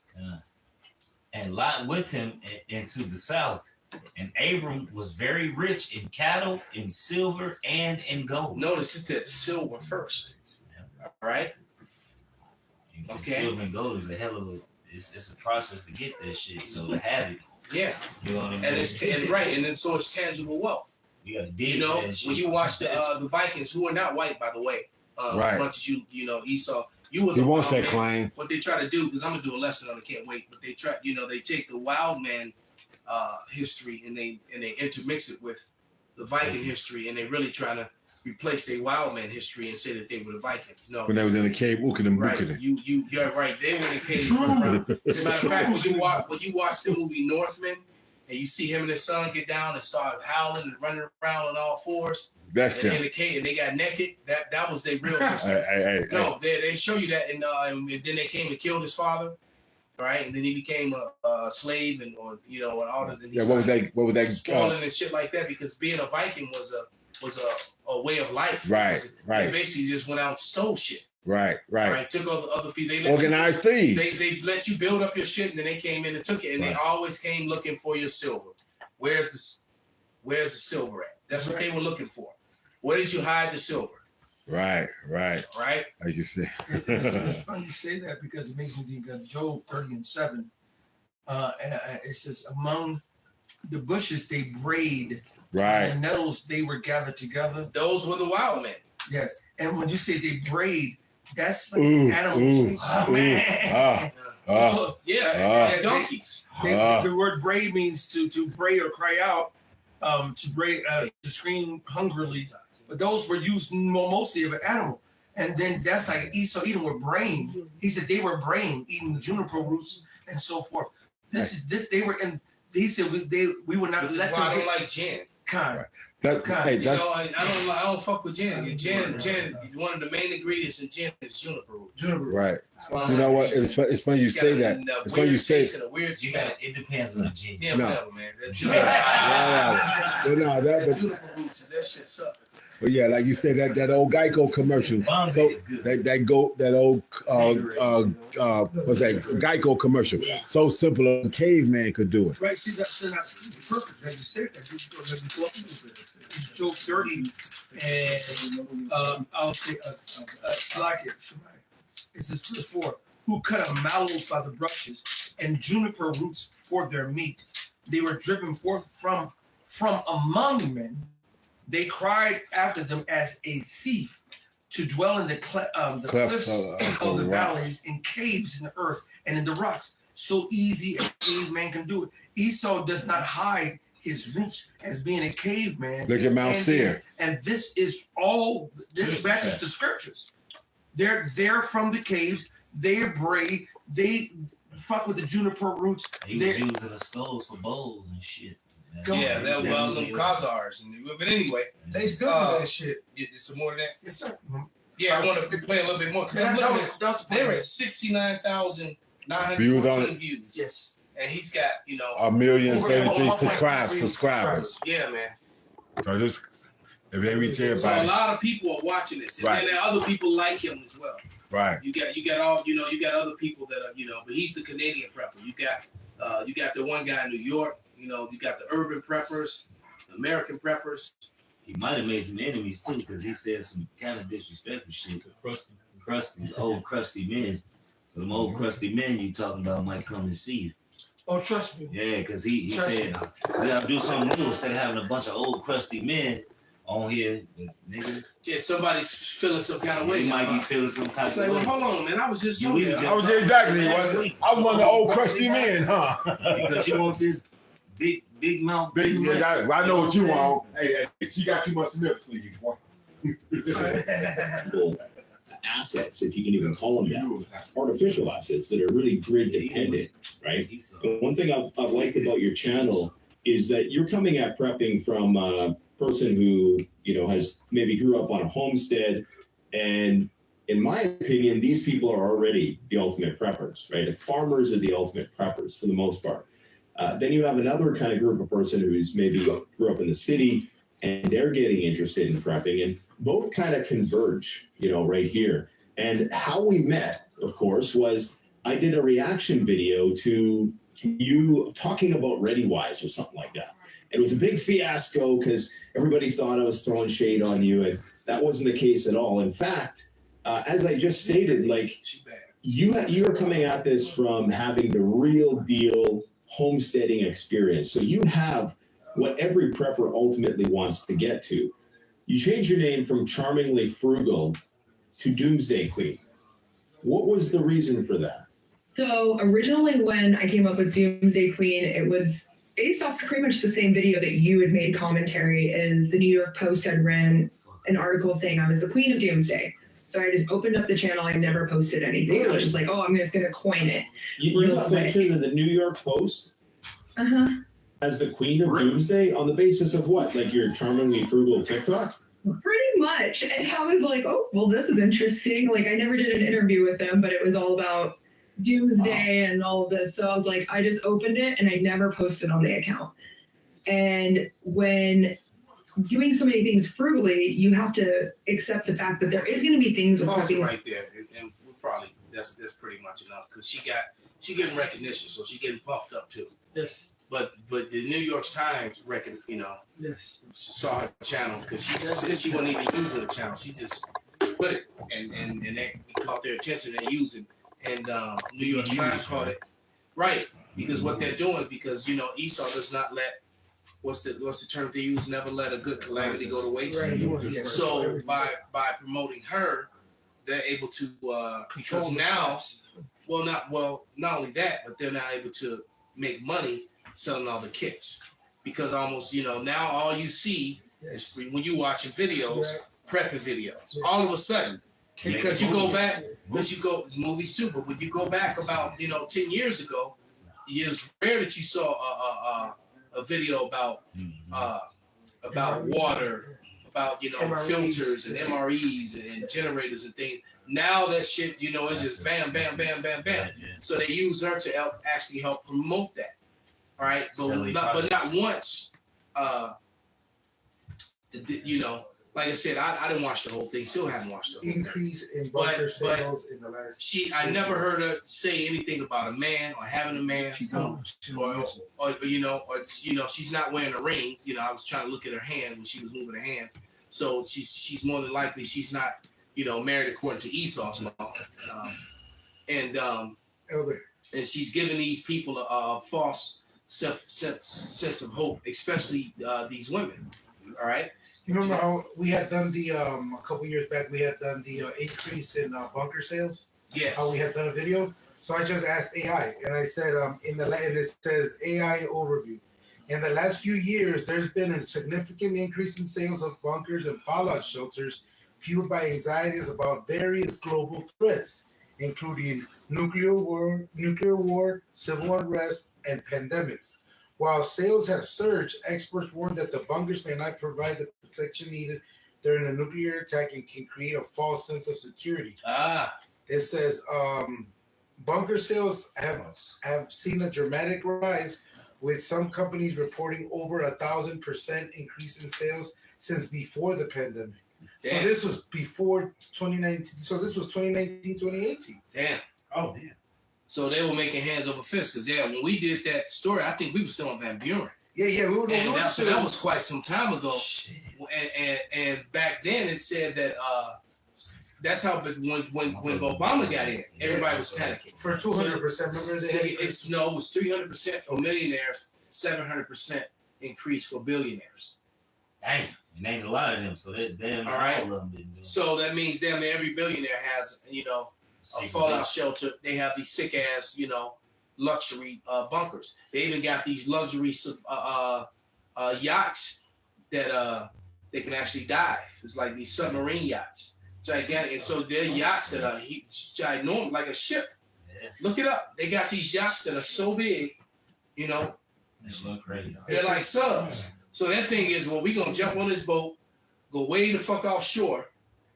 And Lot with him into the south. And Abram was very rich in cattle, in silver, and in gold. Notice it said silver first. All right. Okay. Silver and gold is a hell of a. It's a process to get that shit. So to have it. Yeah. You know what I mean? And then so it's tangible wealth. You gotta dig when you watch the Vikings, who are not white, by the way, right. As much as Esau, you were he the wants wild that man. claim. What they try to do, because I'm gonna do a lesson on it, can't wait. But they try, they take the wild man history and they intermix it with the Viking history, and they really try to replace their wild man history and say that they were the Vikings. No, when they was in the cave, ooking and right. booking it. You're right. They were in the cave. As a matter of fact, when you watch the movie Northman, and you see him and his son get down and start howling and running around on all fours. That's and in the cave, and they got naked. That was their real history. They show you that, and then they came and killed his father, right? And then he became a slave, and all that. Yeah, what was that? Spoiling and shit like that, because being a Viking was a way of life. Right. They basically just went out and stole shit. Right. Took other people. They organized thieves. They let you build up your shit, and then they came in and took it, and they always came looking for your silver. Where's the silver at? That's what they were looking for. Where did you hide the silver? Right. Like you say. It's funny you say that, because it makes me think of Job 30:7. It says, among the bushes they braid, right. And the nettles they were gathered together. Those were the wild men. Yes, and when you say they braid, that's like animals. Donkeys. The word braid means to bray or cry out, to scream hungrily. But those were used mostly of an animal. And then that's like Esau eating with brain. He said they were brain, eating the juniper roots and so forth. They were in. He said we would not let them. I don't like gin. Kind. I don't fuck with gin. Gin, one of the main ingredients in gin is juniper root. Right. You know what? It's funny you say that. It's funny you say. It depends on the gin. Yeah, whatever, man. That juniper roots, that shit sucks. But yeah, like you said, that old Geico commercial. So that old what's that Geico commercial? So simple a caveman could do it. Right. See that's perfect. As you said that. It's Job 30, and I'll say it says verse 4, who cut up mallows by the brushes and juniper roots for their meat. They were driven forth from among men. They cried after them as a thief, to dwell in the cliffs of the valleys, in caves in the earth and in the rocks. So easy a caveman can do it. Esau does not hide his roots as being a caveman. Look at Mount Seir. And this matches the scriptures. They're from the caves. They're brave. They fuck with the juniper roots. He was using the skulls for bows and shit. Them Khazars. But anyway, they still do that shit. Is some more of that? Yes, sir. Yeah, I want to play a little bit more, because they were at 69,914 views. Yes. And he's got, 1,033,000 subscribers. Yeah, man. So if they reach everybody. So a lot of people are watching this, and then there are other people like him as well. Right. You got all, you got other people that are, but he's the Canadian prepper. You got the one guy in New York. You got the urban preppers, the American preppers. He might have made some enemies too, because he said some kind of disrespectful shit. Old crusty men. So them old crusty men you talking about might come and see you. Oh, trust me. Yeah, because he said we gotta do something new instead of having a bunch of old crusty men on here, nigga. Yeah, somebody's feeling some kind of way. He might be feeling some type It's of like, way. well, hold on, man. I was just I was one of the old crusty men, huh? Because you want this big mouth. I know what you want. Hey, she got too much milk for you, boy. Assets, if you can even call them that, artificial assets that are really grid dependent, right? But one thing I've liked about your channel is that you're coming at prepping from a person who, has maybe grew up on a homestead. And in my opinion, these people are already the ultimate preppers, right? The farmers are the ultimate preppers for the most part. Then you have another kind of group of person who's maybe grew up in the city and they're getting interested in prepping, and both kind of converge, right here. And how we met, of course, was I did a reaction video to you talking about ReadyWise or something like that. It was a big fiasco because everybody thought I was throwing shade on you, and that wasn't the case at all. In fact, as I just stated, like you are coming at this from having the real deal homesteading experience. So you have what every prepper ultimately wants to get to. You changed your name from Charmingly Frugal to Doomsday Queen. What was the reason for that? So originally when I came up with Doomsday Queen, it was based off pretty much the same video that you had made commentary. Is the New York Post had ran an article saying I was the Queen of Doomsday. So I just opened up the channel. I never posted anything. I was just like, oh, I'm just going to coin it. You got mentioned in the New York Post as the Queen of Doomsday on the basis of what? Like your Charmingly Frugal TikTok? Pretty much. And I was like, oh, well, this is interesting. Like I never did an interview with them, but it was all about Doomsday and all of this. So I was like, I just opened it and I never posted on the account. And when doing so many things frugally, you have to accept the fact that there is going to be things with right there, and we probably that's pretty much enough because she getting recognition, so she getting puffed up too. Yes. But the New York Times saw her channel because she wasn't even using the channel. She just put it and they caught their attention and using and New York Times caught it right because what they're doing because Esau does not let. What's the term they use? Never let a good calamity go to waste. Right. So by promoting her, they're able to because now, not only that, but they're now able to make money selling all the kits because almost now all you see is when you watching videos, prepping videos. All of a sudden, because you go back, movies too, but when you go back about 10 years ago, it was rare that you saw a video about water, about filters and MREs and generators and things. Now that shit, it's just bam, bam, bam, bam, bam. So they use her to actually help promote that. All right, but not once. Like I said, I didn't watch the whole thing. Still haven't watched the whole increase in bunker sales in the last. I never heard her say anything about a man or having a man. Or she's not wearing a ring. I was trying to look at her hand when she was moving her hands. So she's more than likely she's not married according to Esau's law. And she's giving these people a false sense of hope, especially these women. All right. You remember how we had done the a couple years back? We had done the increase in bunker sales. Yes. How we had done a video. So I just asked AI, and I said, and it says AI overview. In the last few years, there's been a significant increase in sales of bunkers and fallout shelters, fueled by anxieties about various global threats, including nuclear war, civil unrest, and pandemics. While sales have surged, experts warn that the bunkers may not provide the protection needed during a nuclear attack and can create a false sense of security. It says bunker sales have seen a dramatic rise, with some companies reporting over 1,000% increase in sales since before the pandemic. Damn. So this was before 2019. So this was 2019, 2018. Damn. Oh, damn. So they were making hands over fists because when we did that story, I think we were still on Van Buren. Yeah. That was quite some time ago. And back then it said that that's how when Obama got in, everybody was panicking. For 200%, remember it was 300% for millionaires, 700% increase for billionaires. Damn, and ain't a lot of them, so that damn all right. All of them been doing. So that means damn near every billionaire has, a fallout shelter. They have these sick ass, luxury bunkers. They even got these luxury yachts that they can actually dive. It's like these submarine yachts, gigantic. And so they're yachts that are ginormous, like a ship. Yeah. Look it up. They got these yachts that are so big, They look crazy. They're like subs. So that thing is, well, we gonna jump on this boat, go way the fuck offshore,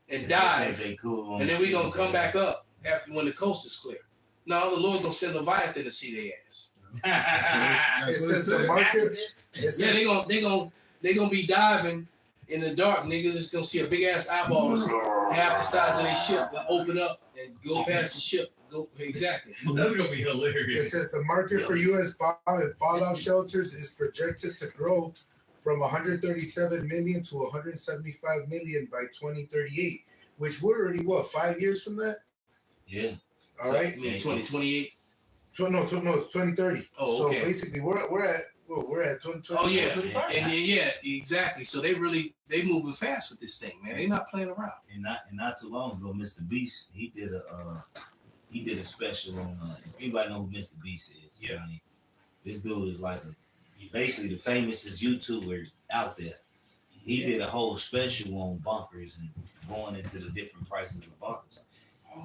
and dive, and then we gonna come back up after when the coast is clear. No, the Lord gonna send Leviathan to see their ass. It says the market. Yeah, they gonna be diving in the dark. Niggas just gonna see a big ass eyeballs, half the size of their ship, open up and go past the ship. Exactly. That's gonna be hilarious. It says the market for U.S. bomb and fallout shelters is projected to grow from 137 million to 175 million by 2038, which we're already 5 years from that? Yeah. All right. 2028. No, it's 2030. Oh, okay. So basically, we're at 2020. Oh yeah, yeah, exactly. So they moving fast with this thing, man. They not playing around. And not too long ago, Mr. Beast, he did a special on. If anybody know who Mr. Beast is, yeah. I mean, this dude is like basically the famousest YouTuber out there. He did a whole special on bunkers and going into the different prices of bunkers.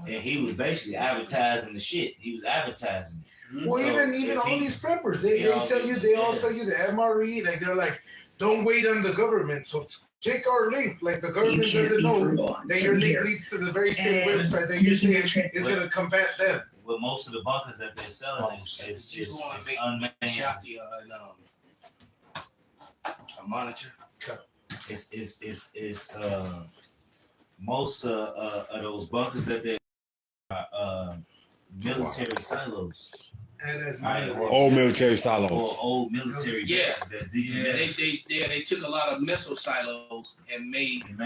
And he was basically advertising the shit. He was advertising it. Well, So even all these preppers, they all sell you the MRE. Like they're like, don't wait on the government. So check our link. Like the government doesn't know that your link leads to the very same website that you're saying is going to combat them. But most of the bunkers that they're selling is just unmanned. A monitor. It's most of those bunkers that they're military silos. And as old military silos. Or old military bases. They took a lot of missile silos and made them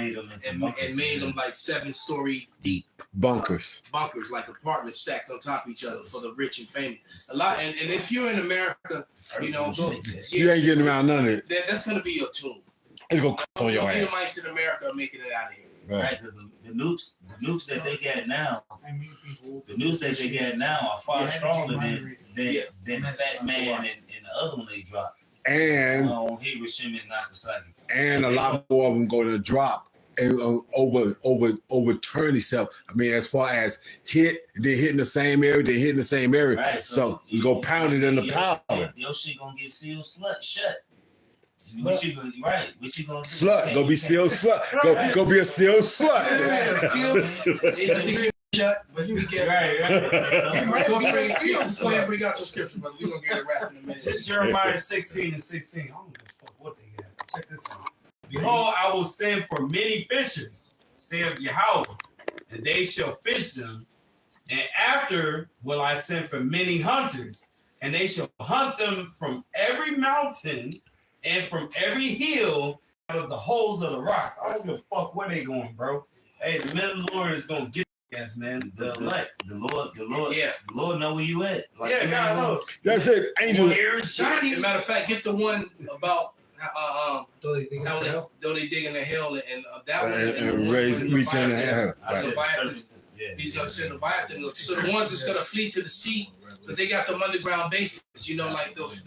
like 7-story deep bunkers, like apartments stacked on top of each other for the rich and famous. A lot, and if you're in America, you ain't getting around none of it. That's gonna be your tune. It's gonna come on your ass. Edomites in America are making it out of here. Right, because the nukes that they got now, are far stronger than the Fat Man and the other one they dropped. And Hiroshima and Nagasaki. And a lot more of them going to drop and overturn itself. I mean, as far as they're hitting the same area, Right, so you go pound it in the powder. Your shit gonna get sealed shut. What you gonna do? Slut, go be sealed slut. Go be a sealed slut. Shut, but we get right. Go bring out your scripture, but we're gonna get it wrapped in a minute. Jeremiah 16:16. I don't give a fuck what they got. Check this out. Behold, I will send for many fishers, saith Yahweh, and they shall fish them. And after will I send for many hunters, and they shall hunt them from every mountain and from every hill out of the holes of the rocks. I don't give a fuck where they going, bro. Hey, the man of the Lord is gonna get us, man. The Lord know where you at. Like, yeah, God knows. That's it. Angel. As a matter of fact, get the one about though they dig in the hell and that one and reach in the hell. He's gonna send Leviathan. So the ones that's gonna flee to the sea, because they got them underground bases, like those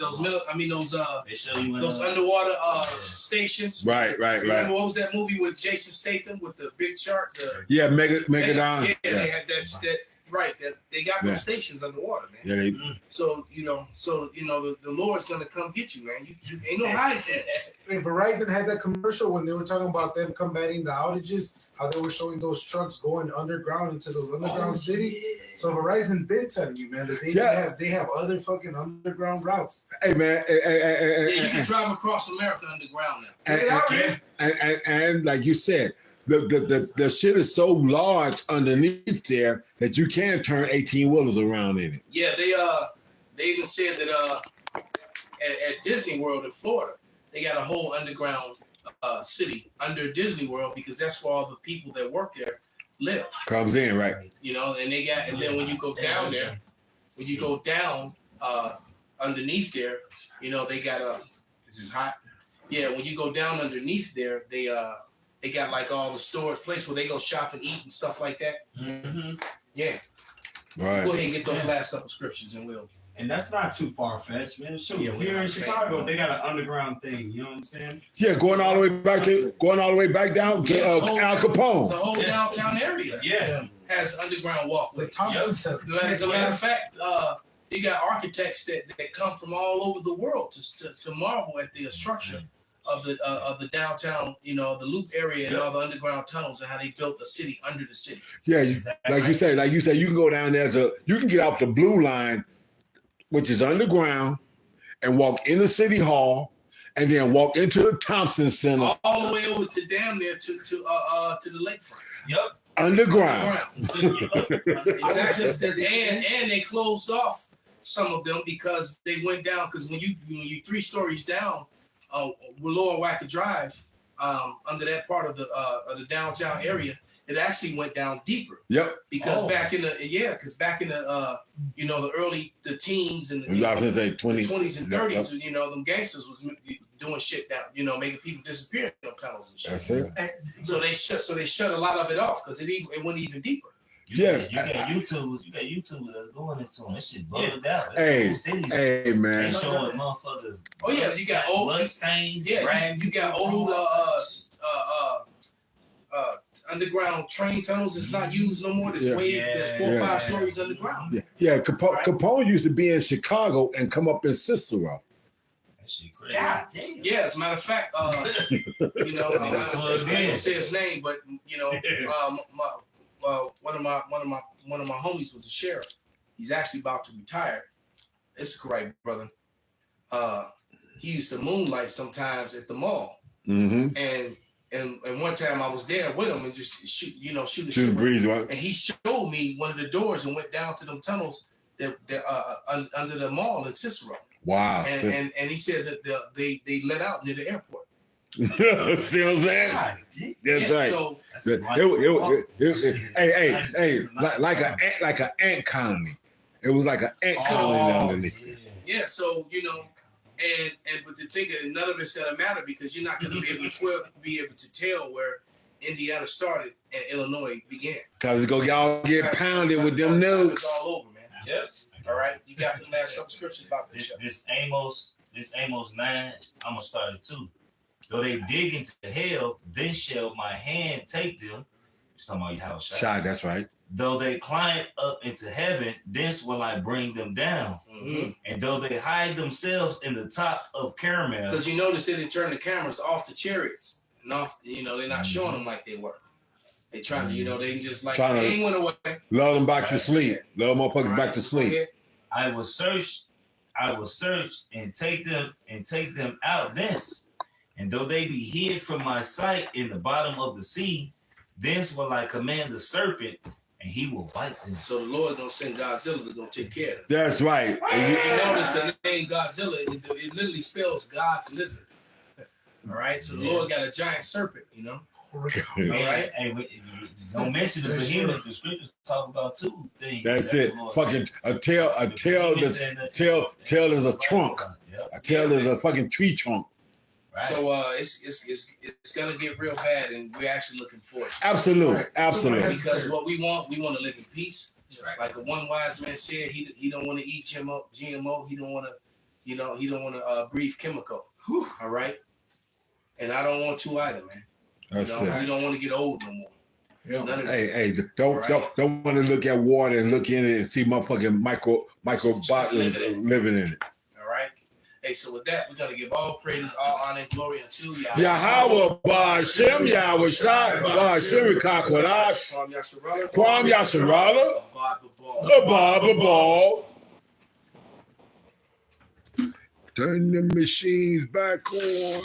underwater stations. Right. Remember what was that movie with Jason Statham with the big shark? Megadon. They had that. Right, that they got those stations underwater, man. Yeah, they. So the Lord's gonna come get you, man. You ain't no hiding from this. Verizon had that commercial when they were talking about them combating the outages. How they were showing those trucks going underground into those underground cities. Yeah. So Verizon been telling you, man, that they have other fucking underground routes. Hey, man. You can drive across America underground now. And like you said, the shit is so large underneath there that you can turn 18-wheelers around in it. Yeah, they even said that at Disney World in Florida. They got a whole underground city under Disney World because that's where all the people that work there live. Comes in, right? You know, and they got, and then when you go down there, when you go down underneath there, you know, they got this is hot. Yeah, when you go down underneath there, they got like all the stores, place where they go shop and eat and stuff like that. Mm-hmm. Yeah. Right. Go ahead and get those last couple scriptures and we'll. And that's not too far fetched, man. Shoot, Yeah, here in Chicago, they got an underground thing. You know what I'm saying? Yeah, going all the way back down to Al Capone. The whole downtown area. Yeah. Has underground walkways. Yep. As a matter of fact, you got architects that come from all over the world to marvel at the structure of the downtown, you know, the loop area and all the underground tunnels and how they built a city under the city. Yeah, like you say, you can go down there you can get off the Blue Line, which is underground, and walk into City Hall, and then walk into the Thompson Center. All the way over to damn near to the lakefront. Yep. Underground. Exactly. And they closed off some of them because they went down, because when you 3 stories down Lower Wacker Drive, under that part of the downtown area, it actually went down deeper. Yep. Because back in the you know, the teens and the 20s and 30s, you know, them gangsters was doing shit down, you know, making people disappear in them tunnels and shit. That's it. So they shut a lot of it off because it went even deeper. You got YouTube that's going into them. That shit bugged out. Hey, man. They showing motherfuckers. Oh yeah, you got old blood stains. Yeah, you got old underground train tunnels that's not used no more. There's 4 or 5 stories underground. Yeah. Capone used to be in Chicago and come up in Cicero. That shit crazy. God damn. Yeah, as a matter of fact, you know, I don't say his name, but you know, one of my homies was a sheriff. He's actually about to retire. It's correct, brother. He used to moonlight sometimes at the mall, and one time I was there with him and just shooting breeze, right? And he showed me one of the doors and went down to them tunnels that under the mall in Cicero. Wow. And he said that they let out near the airport. See what I'm saying? That's right. So like an ant colony. It was like an ant colony underneath. Yeah, so you know, but the thing is, none of it's gonna matter because you're not gonna be able to tell where Indiana started and Illinois began. Cause y'all get pounded with them nukes. It's all over, man. Yep. All right, you got the last couple scriptures about this. This Amos 9. I'm gonna start it too. Though they dig into hell, then shall my hand take them. It's talking about your house. Shot, that's right. Though they climb up into heaven, thence will I bring them down. Mm-hmm. And though they hide themselves in the top of caramel. Because you notice they didn't turn the cameras off the chariots. And off, you know, they're not showing them like they were. They trying to, you know, they just like they went away. Lull them back to sleep. Lull motherfuckers back to sleep. I will search and take them out thence. And though they be hid from my sight in the bottom of the sea, thence will I command the serpent, and he will bite them. So the Lord gonna send Godzilla to go take care of them. That's right. And you notice the name Godzilla, it literally spells God's lizard. All right, so the Lord got a giant serpent, you know. All right. Hey, don't mention the behemoth. The scriptures talk about 2 things. That's it. Fucking a tail is a trunk. A tail is a fucking tree trunk. Right. So it's gonna get real bad, and we're actually looking forward to it. Absolutely, absolutely. Because what we want to live in peace. Just like a one wise man said, he don't want to eat GMO. He don't want to breathe chemical. All right. And I don't want to either, man. That's it. We don't want to get old no more. Hey, don't want to look at water and look in it and see motherfucking microbiome living in it. All right. Hey, so with that, we're gonna give all praises, all honor, and glory unto Yahweh. Yahweh, Ba'Shem, Yahweh Shai, Ba'Shem, Rikakwadash, Kwam Yasharala, Abba Ball. Turn the machines back on.